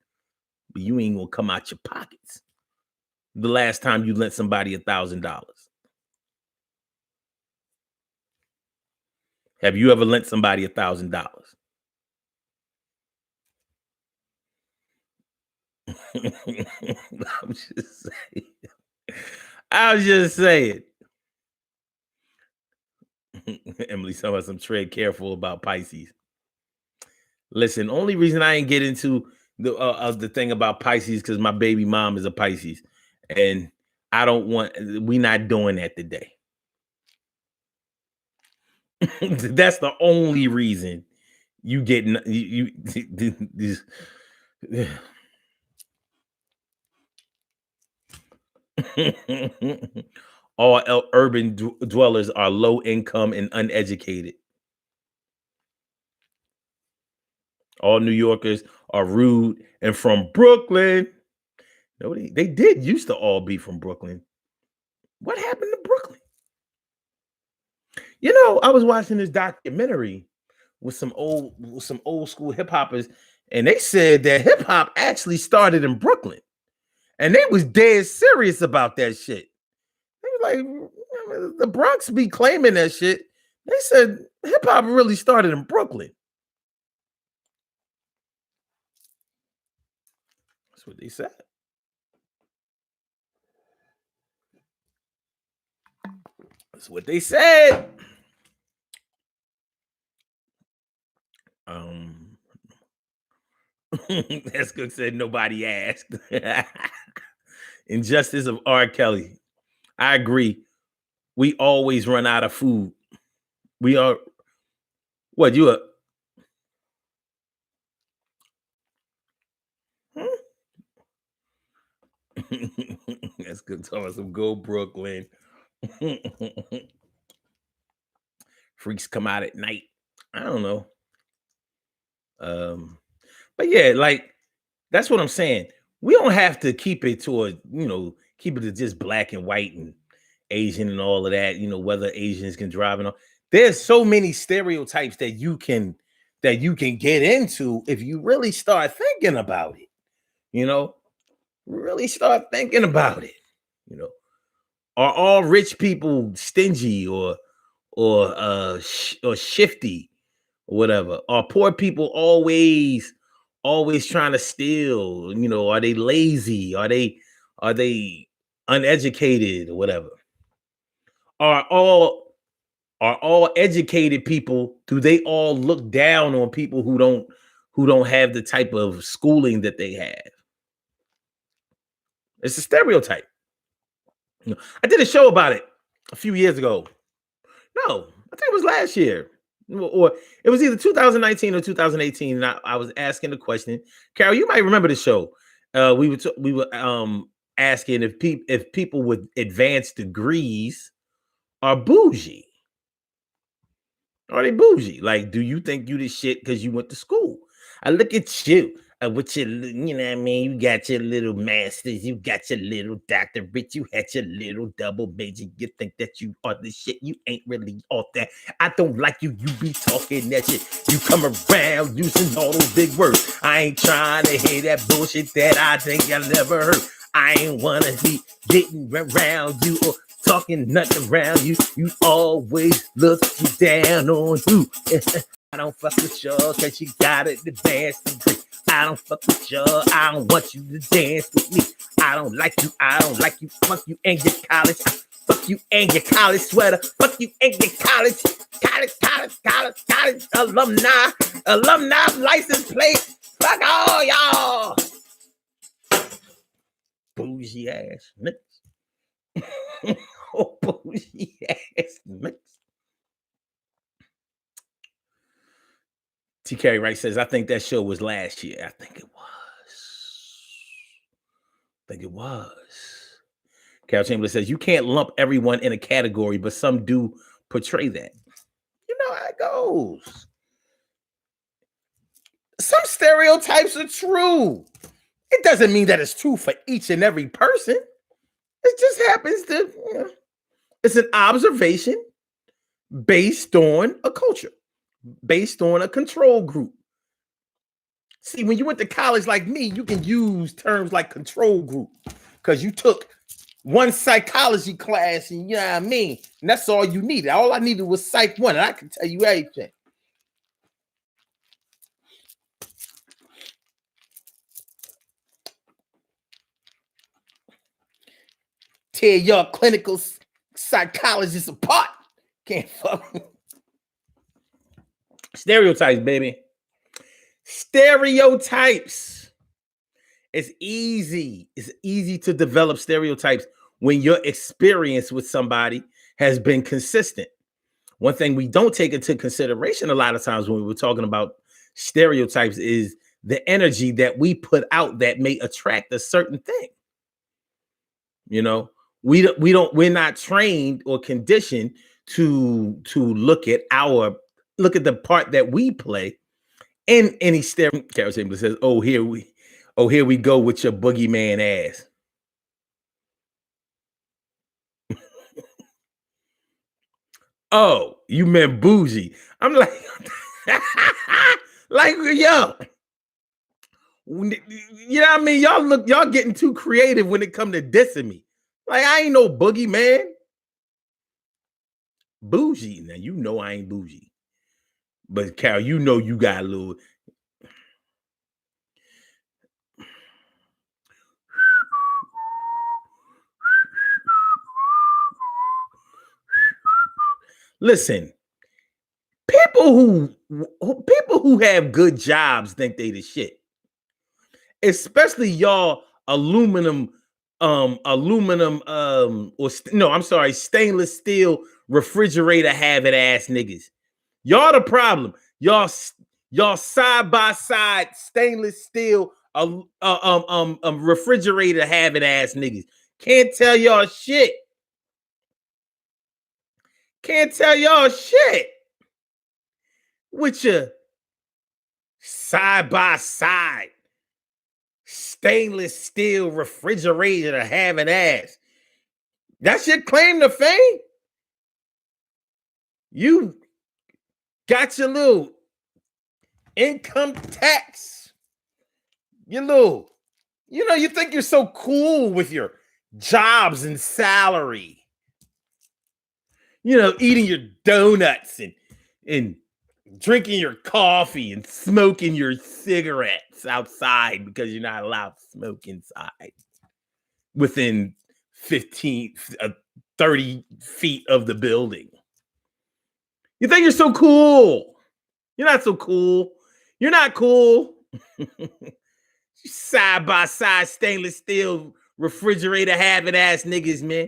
A: but you ain't gonna come out your pockets. The last time you lent somebody $1,000. Have you ever lent somebody $1,000? I was just saying. Emily, some tread careful about Pisces. Listen, only reason I ain't get into the thing about Pisces because my baby mom is a Pisces, and we not doing that today. That's the only reason you get these. All urban dwellers are low income and uneducated. All New Yorkers are rude and from Brooklyn. No, they did used to all be from Brooklyn. What happened to Brooklyn? I was watching this documentary with some old school hip hoppers, and they said that hip hop actually started in Brooklyn, and they was dead serious about that shit. like the Bronx be claiming that shit. They said hip hop really started in Brooklyn. That's what they said. That's what they said. That's good. Said nobody asked. Injustice of R. Kelly. I agree. We always run out of food. We are. What you are? That's good. Awesome. Go Brooklyn. Freaks come out at night. I don't know. But yeah, like that's what I'm saying. We don't have to keep it to keep it to just black and white and Asian and all of that, whether Asians can drive and all. There's so many stereotypes that you can get into if you really start thinking about it, really start thinking about it. Are all rich people stingy or shifty or whatever? Are poor people always trying to steal? Are they lazy? Are they uneducated or whatever? Are all educated people, do they all look down on people who don't have the type of schooling that they have? It's a stereotype. I did a show about it a few years ago. No, I think it was last year. Or it was either 2019 or 2018. And I was asking the question. Carol, you might remember the show. We were asking if people with advanced degrees are bougie. Are they bougie? Like, do you think you the shit because you went to school? I look at you with your, you know what I mean? You got your little masters, you got your little doctorate, you had your little double major. You think that you are the shit. You ain't really all that. I don't like you. You be talking that shit. You come around using all those big words. I ain't trying to hear that bullshit that I think I never heard. I ain't wanna be getting around you or talking nothing around you. You always looking down on you. I don't fuck with you because you got it advanced degree. I don't fuck with you. I don't want you to dance with me. I don't like you. I don't like you. Fuck you and your college. Fuck you and your college sweater. Fuck you and your college alumni license plate. Fuck all y'all. Bougie ass niggas. Oh, bougie ass niggas. T. Carey Wright says, I think that show was last year. I think it was. Carol Chamberlain says, you can't lump everyone in a category, but some do portray that. You know how it goes. Some stereotypes are true. It doesn't mean that it's true for each and every person. It just happens to, it's an observation based on a culture, based on a control group. See, when you went to college like me, you can use terms like control group because you took one psychology class and you know what I mean? And that's all you needed. All I needed was Psych 1 and I can tell you everything. Tear your clinical psychologists apart. Can't fuck. Stereotypes, baby. Stereotypes. It's easy. It's easy to develop stereotypes when your experience with somebody has been consistent. One thing we don't take into consideration a lot of times when we're talking about stereotypes is the energy that we put out that may attract a certain thing. We're not trained or conditioned to look at the part that we play in any stereotype. Carol Chamberlain says, "Oh, here we go with your boogeyman ass." Oh, you meant bougie. I'm like, like yo, you know what I mean? Y'all getting too creative when it come to dissing me. Like I ain't no boogeyman. Bougie. Now, you know I ain't bougie. But, Carol, you know you got a little... Listen, people who have good jobs think they the shit. Especially y'all stainless steel refrigerator having ass niggas. Y'all the problem. Y'all side by side stainless steel refrigerator having ass niggas. Can't tell y'all shit. Can't tell y'all shit. With your side by side stainless steel refrigerator having ass. That's your claim to fame? You got your little income tax. Your little, you think you're so cool with your jobs and salary. Eating your donuts and drinking your coffee and smoking your cigarettes outside because you're not allowed to smoke inside within 30 feet of the building. You think you're so cool. You're not so cool. You're not cool. Side by side stainless steel refrigerator having ass niggas, man.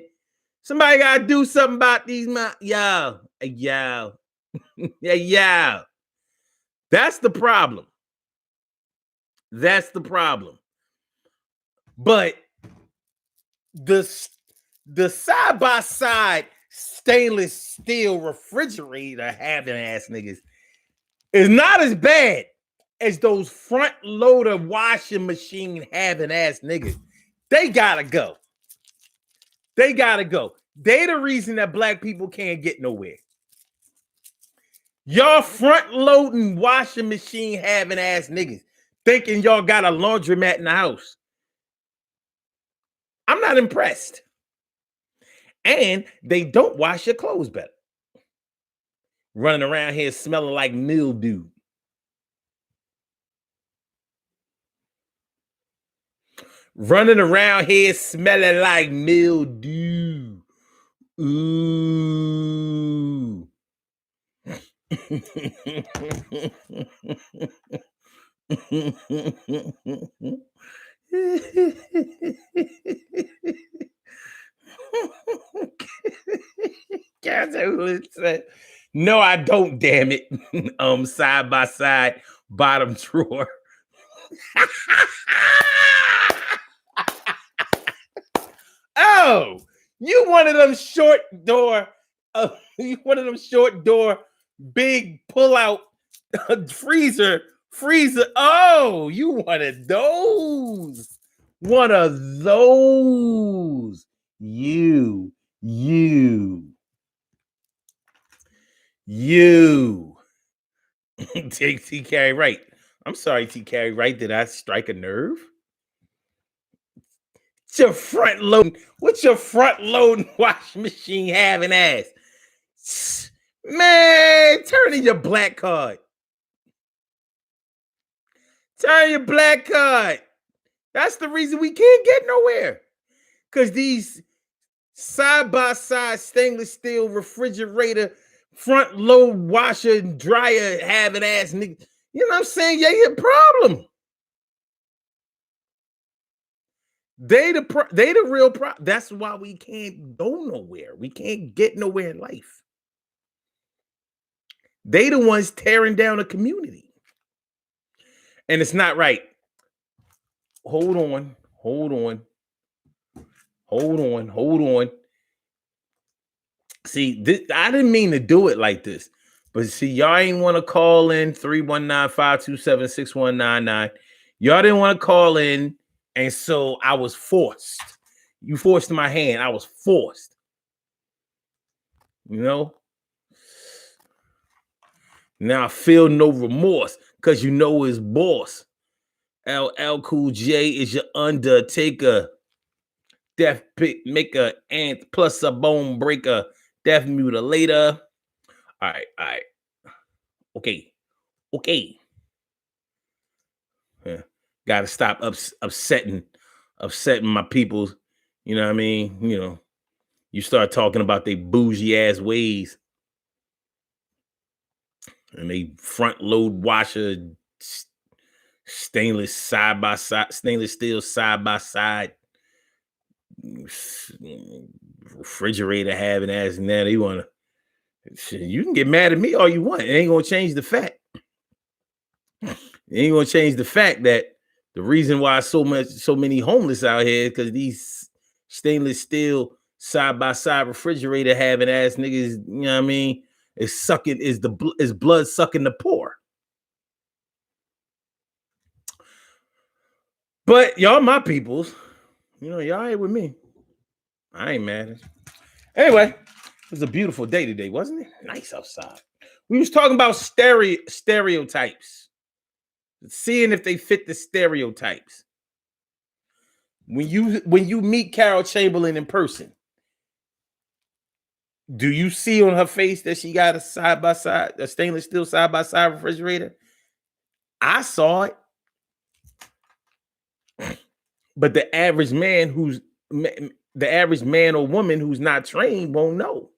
A: Somebody gotta do something about these yo. Yeah. That's the problem. That's the problem. But the side by side stainless steel refrigerator having ass niggas is not as bad as those front loader washing machine having ass niggas. They gotta go. They gotta go. They the reason that black people can't get nowhere. Y'all front loading washing machine having ass niggas thinking y'all got a laundromat in the house. I'm not impressed. And they don't wash your clothes better. Running around here smelling like mildew. Running around here smelling like mildew. Ooh. No, I don't, damn it. Side by side, bottom drawer. Oh, you one of them short door, big pull out freezer. Oh, you one of those. One of those. You. Take T. Carey Wright. I'm sorry, T. Carey Wright. Did I strike a nerve? What's your front loading washing machine having ass? Man, turn in your black card. Turn your black card. That's the reason we can't get nowhere. Because these side-by-side stainless steel refrigerator, front load washer and dryer having ass niggas. You know what I'm saying? Yeah, your problem. They the real problem. That's why we can't go nowhere. We can't get nowhere in life. They the ones tearing down a community. And it's not right. Hold on. See, I didn't mean to do it like this. But see, y'all ain't want to call in 319-527-6199. Y'all didn't want to call in. And so I was forced. You forced my hand. I was forced. Now I feel no remorse because you know his boss. LL Cool J is your undertaker. Death pick maker and plus a bone breaker. Death mutilator. All right. Okay. Yeah. Got to stop upsetting my peoples. You know what I mean? You start talking about they bougie ass ways and they front load washer stainless steel side by side refrigerator having ass, and now they want to. You can get mad at me all you want. It ain't gonna change the fact. It ain't gonna change the fact that the reason why so many homeless out here because these stainless steel side by side refrigerator having ass niggas. You know what I mean? Is blood sucking the poor. But y'all, my peoples, y'all ain't with me. I ain't mad. Anyway, it was a beautiful day today, wasn't it? Nice outside. We was talking about stereotypes, seeing if they fit the stereotypes. When you meet Carol Chamberlain in person, do you see on her face that she got a stainless steel side by side refrigerator? I saw it, but the average man or woman who's not trained won't know.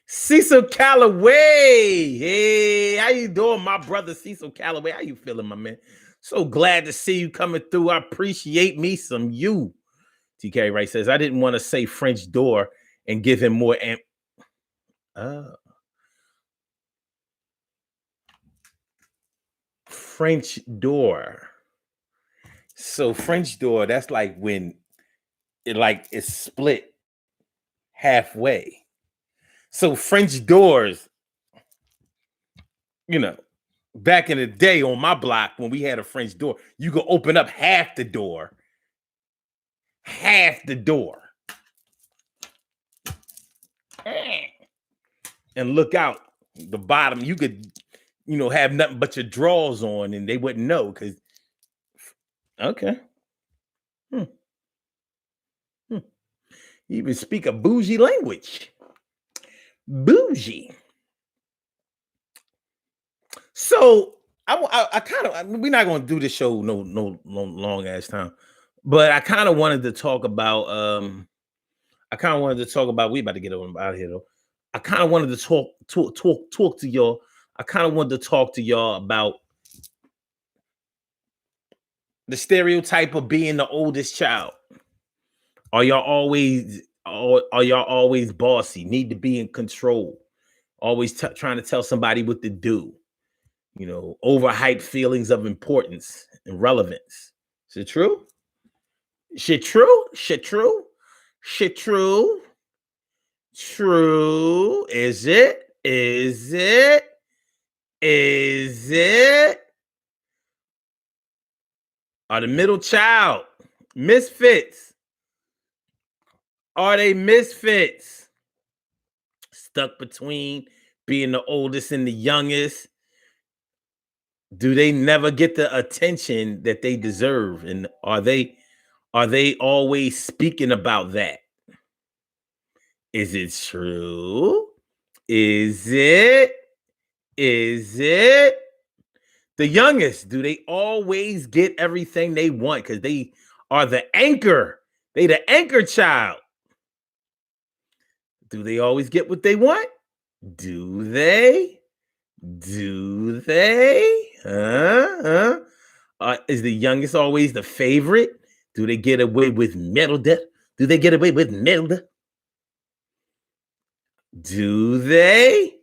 A: Cecil Calloway. Hey, how you doing, my brother Cecil Calloway? How you feeling, my man? So glad to see you coming through. I appreciate me some you. TK Wright says, I didn't want to say French door and give him more French door. So French door, that's like when it's split halfway. So French doors, back in the day on my block when we had a French door, you could open up half the door. And look out the bottom. You could, have nothing but your drawers on and they wouldn't know because, okay. You even speak a bougie language. Bougie. So I kind of, we're not going to do this show no long ass time, but I kind of wanted to talk about, we about to get on out of here though. I kind of wanted to talk to y'all. I kind of wanted to talk to y'all about the stereotype of being the oldest child. Are y'all always bossy? Need to be in control? Always trying to tell somebody what to do? Overhyped feelings of importance and relevance. Is it true? Shit true? True. Is it? Are the middle child misfits? Are they misfits? Stuck between being the oldest and the youngest? Do they never get the attention that they deserve? And are they always speaking about that? Is it true? Is it? The youngest, do they always get everything they want? Because they are the anchor. They the anchor child. Do they always get what they want? Do they? Is the youngest always the favorite? Do they get away with metal death? Do they?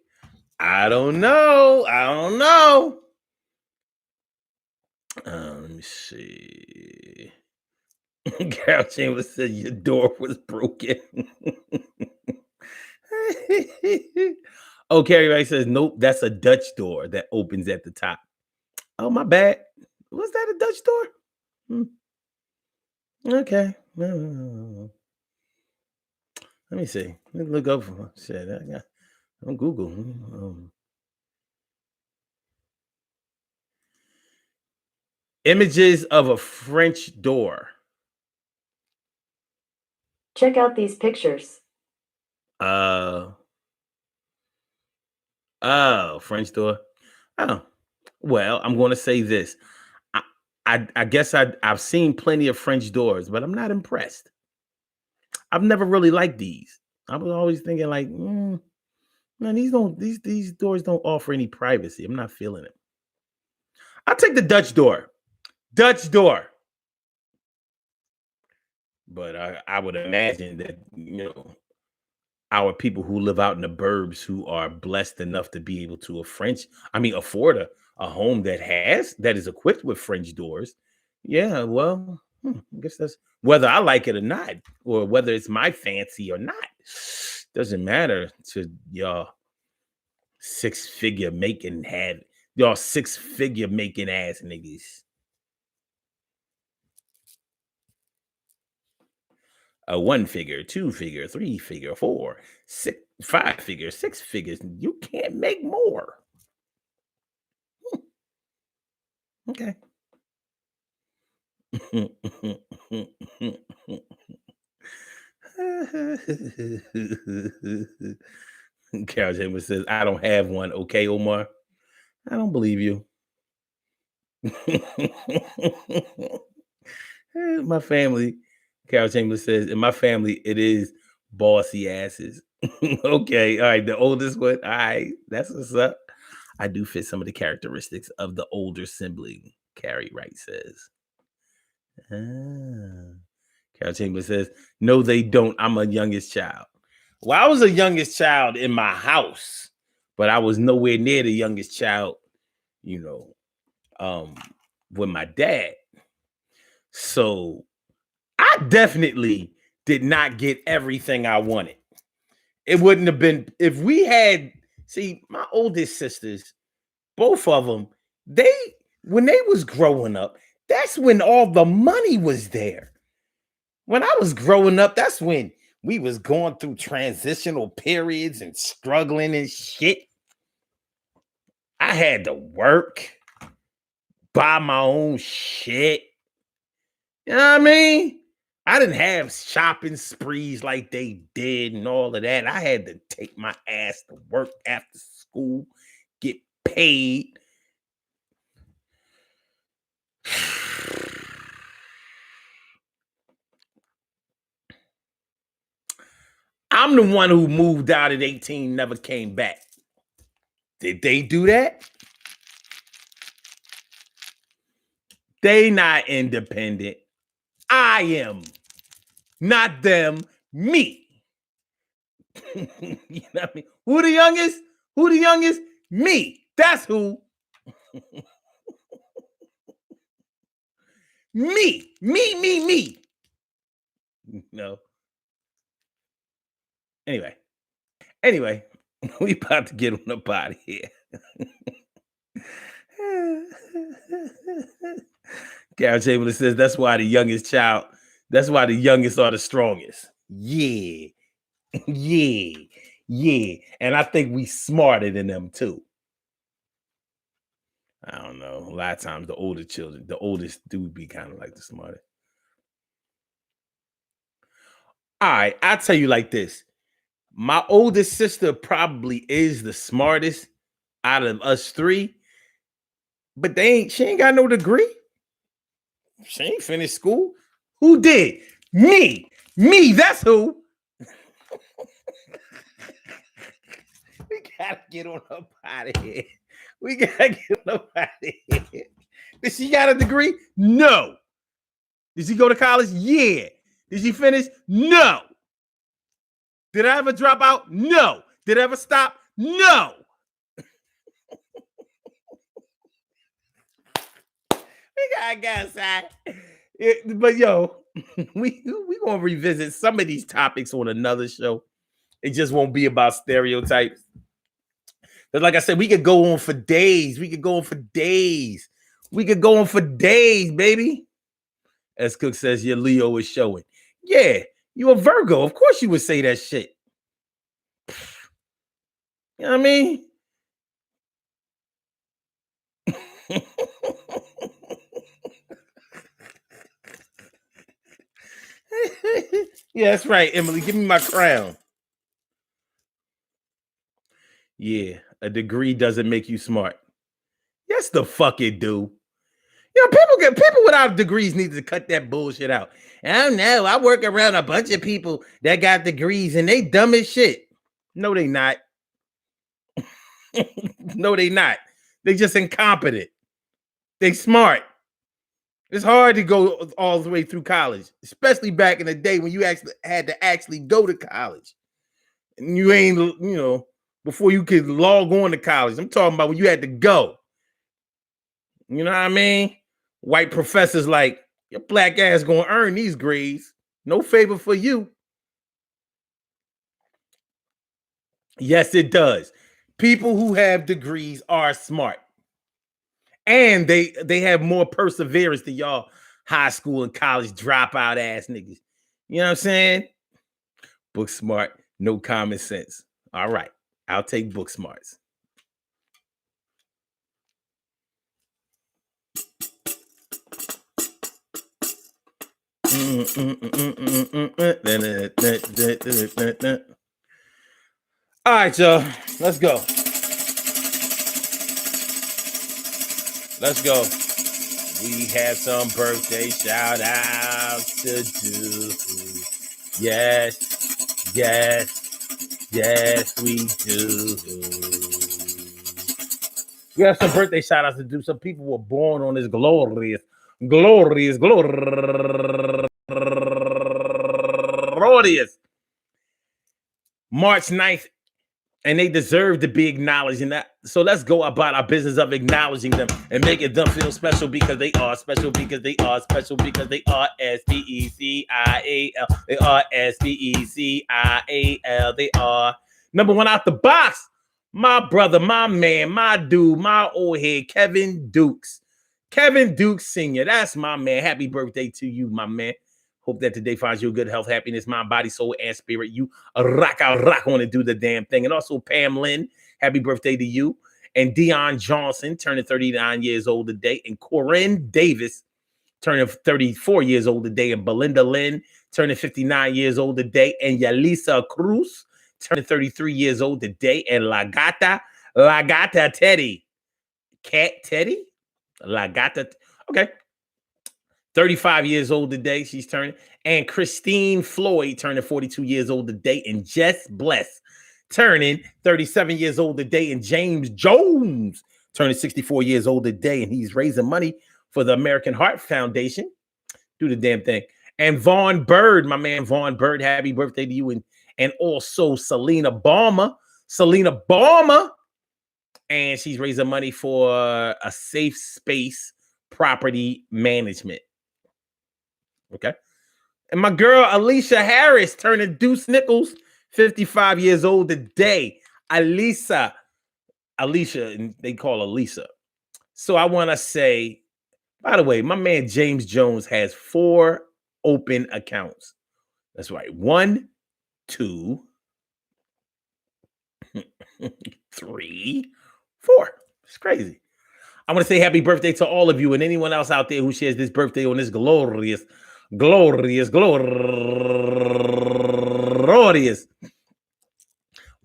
A: I don't know. Let me see. Carol Chambers said your door was broken. Oh, Carrie Wright says, nope, that's a Dutch door that opens at the top. Oh, my bad. Was that a Dutch door? Okay. Let me see. Let me look up for shit. I got on Google. Images of a French door.
B: Check out these pictures.
A: French door. Oh, well, I'm going to say this. I, I guess I've seen plenty of French doors, but I'm not impressed. I've never really liked these. I was always thinking like, man, these doors don't offer any privacy. I'm not feeling it. I'll take the Dutch door. Dutch door. But I would imagine that, our people who live out in the burbs who are blessed enough to be able to afford a home that is equipped with French doors. Yeah, well, I guess that's whether I like it or not, or whether it's my fancy or not. Doesn't matter to six figure making head, y'all 6 figure making ass niggas. A 1 figure, 2 figure, 3 figure, 4, 6, 5 figure, 6 figures. You can't make more. Okay. Carol Chambers says, I don't have one. Okay, Omar. I don't believe you. My family, Carol Chambers says, in my family, it is bossy asses. Okay, all right. The oldest one. All right, that's what's up. I do fit some of the characteristics of the older sibling, Carrie Wright says. Ah. Carol Chambers says, no, they don't. I'm a youngest child. Well, I was a youngest child in my house, but I was nowhere near the youngest child, you know, um, with my dad. So I definitely did not get everything I wanted. It wouldn't have been if we had, see, my oldest sisters, both of them, they, when they was growing up, that's when all the money was there. When I was growing up, that's when we was going through transitional periods and struggling and shit. I had to work, buy my own shit. You know what I mean? I didn't have shopping sprees like they did and all of that. I had to take my ass to work after school, get paid. I'm the one who moved out at 18, never came back. Did they do that? They not independent. I am. Not them, me. You know what I mean? Who the youngest? Who the youngest? Me. That's who. Me. No. Anyway, we about to get on up out of here. Carol Chamberlain says that's why the youngest are the strongest. Yeah. Yeah. And I think we smarter than them too. I don't know. A lot of times the oldest do be kind of like the smartest. All right, I'll tell you like this. My oldest sister probably is the smartest out of us three, but she ain't got no degree. She ain't finished school. Who did? Me, that's who. We gotta get on up out of here. We gotta get up out of here. Did she got a degree? No. Did she go to college? Yeah. Did she finish? No. Did I ever drop out? No. Did I ever stop? No. We gotta go outside. But yo, we gonna revisit some of these topics on another show. It just won't be about stereotypes. But like I said, we could go on for days. We could go on for days. Baby. As Cook says, your Leo is showing. Yeah, you a Virgo. Of course you would say that shit. You know what I mean? Yeah, that's right, Emily. Give me my crown. Yeah, a degree doesn't make you smart. Yes, the fuck it do. You know, people without degrees need to cut that bullshit out. I don't know. I work around a bunch of people that got degrees and they dumb as shit. No, they not. No, they not. They just incompetent. They smart. It's hard to go all the way through college, especially back in the day when you actually had to actually go to college. And you ain't, before you could log on to college. I'm talking about when you had to go. You know what I mean? White professors like, your black ass gonna earn these grades. No favor for you. Yes, it does. People who have degrees are smart. And they have more perseverance than y'all high school and college dropout ass niggas. You know what I'm saying? Book smart, no common sense. All right. I'll take book smarts. All right, y'all. Let's go. Let's go. We have some birthday shout outs to do. Yes, we do. We have some birthday shout outs to do. Some people were born on this glorious March 9th, and they deserve to be acknowledged. And that, so let's go about our business of acknowledging them and making them feel special because they are special, because they are special, because they are SPECIAL. They are SPECIAL. They are number one out the box. My brother, my man, my dude, my old head, Kevin Dukes. Kevin Dukes Sr. That's my man. Happy birthday to you, my man. Hope that today finds you good health, happiness, mind, body, soul, and spirit. You rock on and do the damn thing. And also Pam Lynn, happy birthday to you. And Dion Johnson turning 39 years old today. And Corinne Davis turning 34 years old today. And Belinda Lynn turning 59 years old today. And Yalisa Cruz turning 33 years old today. And La Gata Teddy. Cat Teddy? La Gata. Okay. 35 years old today, she's turning. And Christine Floyd turning 42 years old today. And Jess Bless turning 37 years old today. And James Jones turning 64 years old today. And he's raising money for the American Heart Foundation. Do the damn thing. And Vaughn Bird, my man Vaughn Bird, happy birthday to you. And also Selena Balmer. And she's raising money for a safe space property management. Okay. And my girl, Alicia Harris, turning Deuce Nichols, 55 years old today. Alicia, and they call her Lisa. So I want to say, by the way, my man James Jones has 4 open accounts. That's right. 1, 2, 3, 4. It's crazy. I want to say happy birthday to all of you and anyone else out there who shares this birthday on this glorious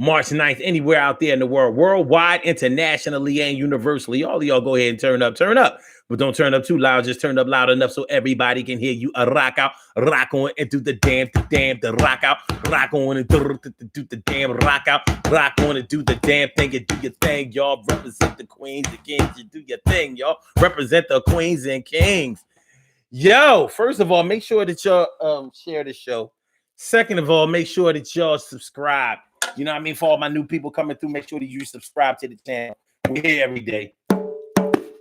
A: March 9th, anywhere out there in the world, worldwide, internationally, and universally. All of y'all go ahead and turn up, but don't turn up too loud. Just turn up loud enough so everybody can hear you. Rock out, rock on, and do the rock out, rock on, and do the damn rock out, rock on, and do the damn thing, and do your thing, y'all. Represent the queens, the kings, you do your thing, y'all. Represent the queens and kings. Yo, first of all, make sure that y'all share the show. Second of all, make sure that y'all subscribe. You know what I mean? For all my new people coming through, make sure that you subscribe to the channel. We're here every day. All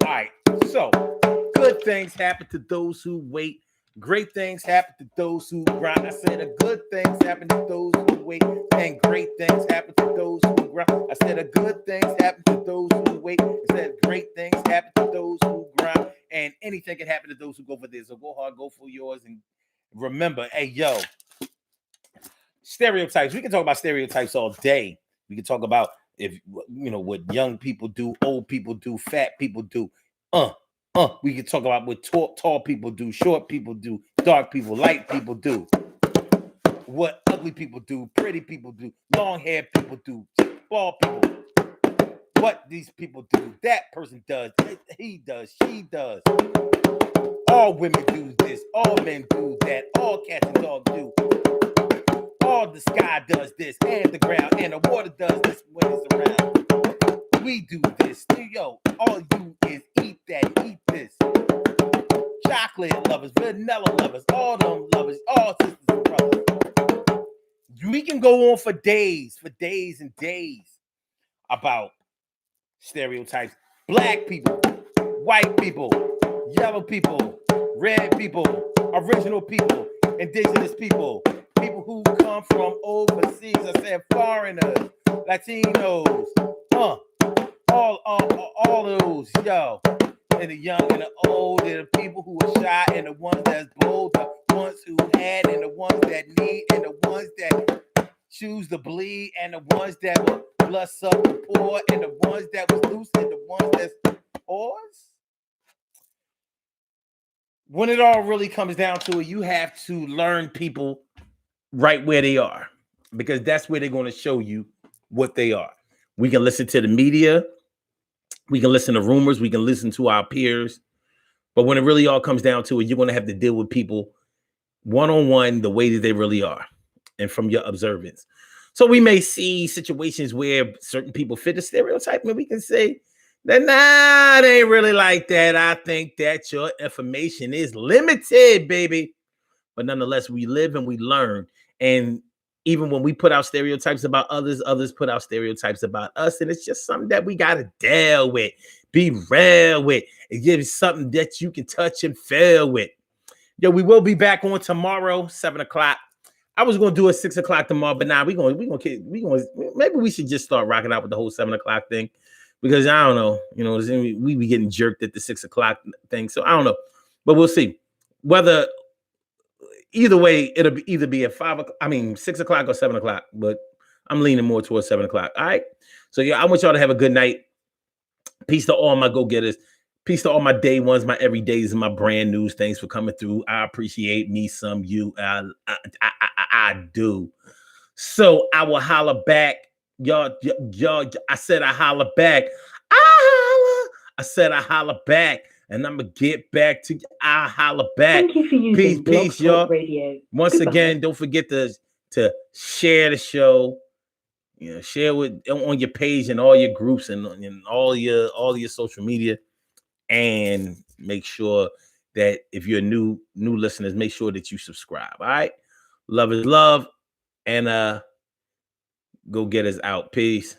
A: right. So, good things happen to those who wait. Great things happen to those who grind. I said, good things happen to those who wait. And great things happen to those who grind. I said, good things happen to those who wait. I said, great things happen to those who grind. And anything can happen to those who go for this. So go hard, go for yours. And remember, hey, yo, stereotypes. We can talk about stereotypes all day. We can talk about what young people do, old people do, fat people do. We can talk about what tall people do, short people do, dark people, light people do. What ugly people do, pretty people do, long-haired people do, bald people. what these people do. That person does. He does. She does. All women do this. All men do that. All cats and dogs do. All the sky does this, and the ground, and the water does this when it's around. We do this. Yo, all you is eat that, eat this. Chocolate lovers, vanilla lovers, all them lovers, all sisters and brothers. We can go on for days and days about stereotypes. Black people, white people, yellow people, red people, original people, indigenous people, people who come from overseas. I said foreigners, Latinos, all those, yo. And the young and the old, and the people who are shy, and the ones that's bold, the ones who had, and the ones that need, and the ones that choose to bleed, and the ones that will bless up the poor, and the ones that was loose, and the ones that's pause. When it all really comes down to it, you have to learn people right where they are, because that's where they're going to show you what they are. We can listen to the media. We can listen to rumors. We can listen to our peers. But when it really all comes down to it, you're going to have to deal with people one-on-one the way that they really are and from your observance. So we may see situations where certain people fit the stereotype, and we can say that, nah, they ain't really like that. I think that your information is limited, baby. But nonetheless, we live and we learn. And even when we put out stereotypes about others, others put out stereotypes about us. And it's just something that we got to deal with, be real with. It gives something that you can touch and feel with. Yo, we will be back on tomorrow, 7 o'clock. I was going to do a 6 o'clock tomorrow, but now maybe we should just start rocking out with the whole 7 o'clock thing, because I don't know, we be getting jerked at the 6 o'clock thing. So I don't know, but we'll see whether. Either way, it'll either be at 6 o'clock or 7 o'clock, but I'm leaning more towards 7 o'clock. All right. So yeah, I want y'all to have a good night. Peace to all my go-getters. Peace to all my day ones, my everydays, and my brand news. Thanks for coming through. I appreciate me some you. I do. So I will holler back. Y'all, I said I holler back. I said I holler back. And I'm going to get back to I holler back.
B: Thank you for using
A: Peace, y'all.
B: Radio.
A: Once again, don't forget to share the show. Share on your page and all your groups and all your social media. And make sure that if you're new listeners, make sure that you subscribe. All right. Love is love. And go get us out. Peace.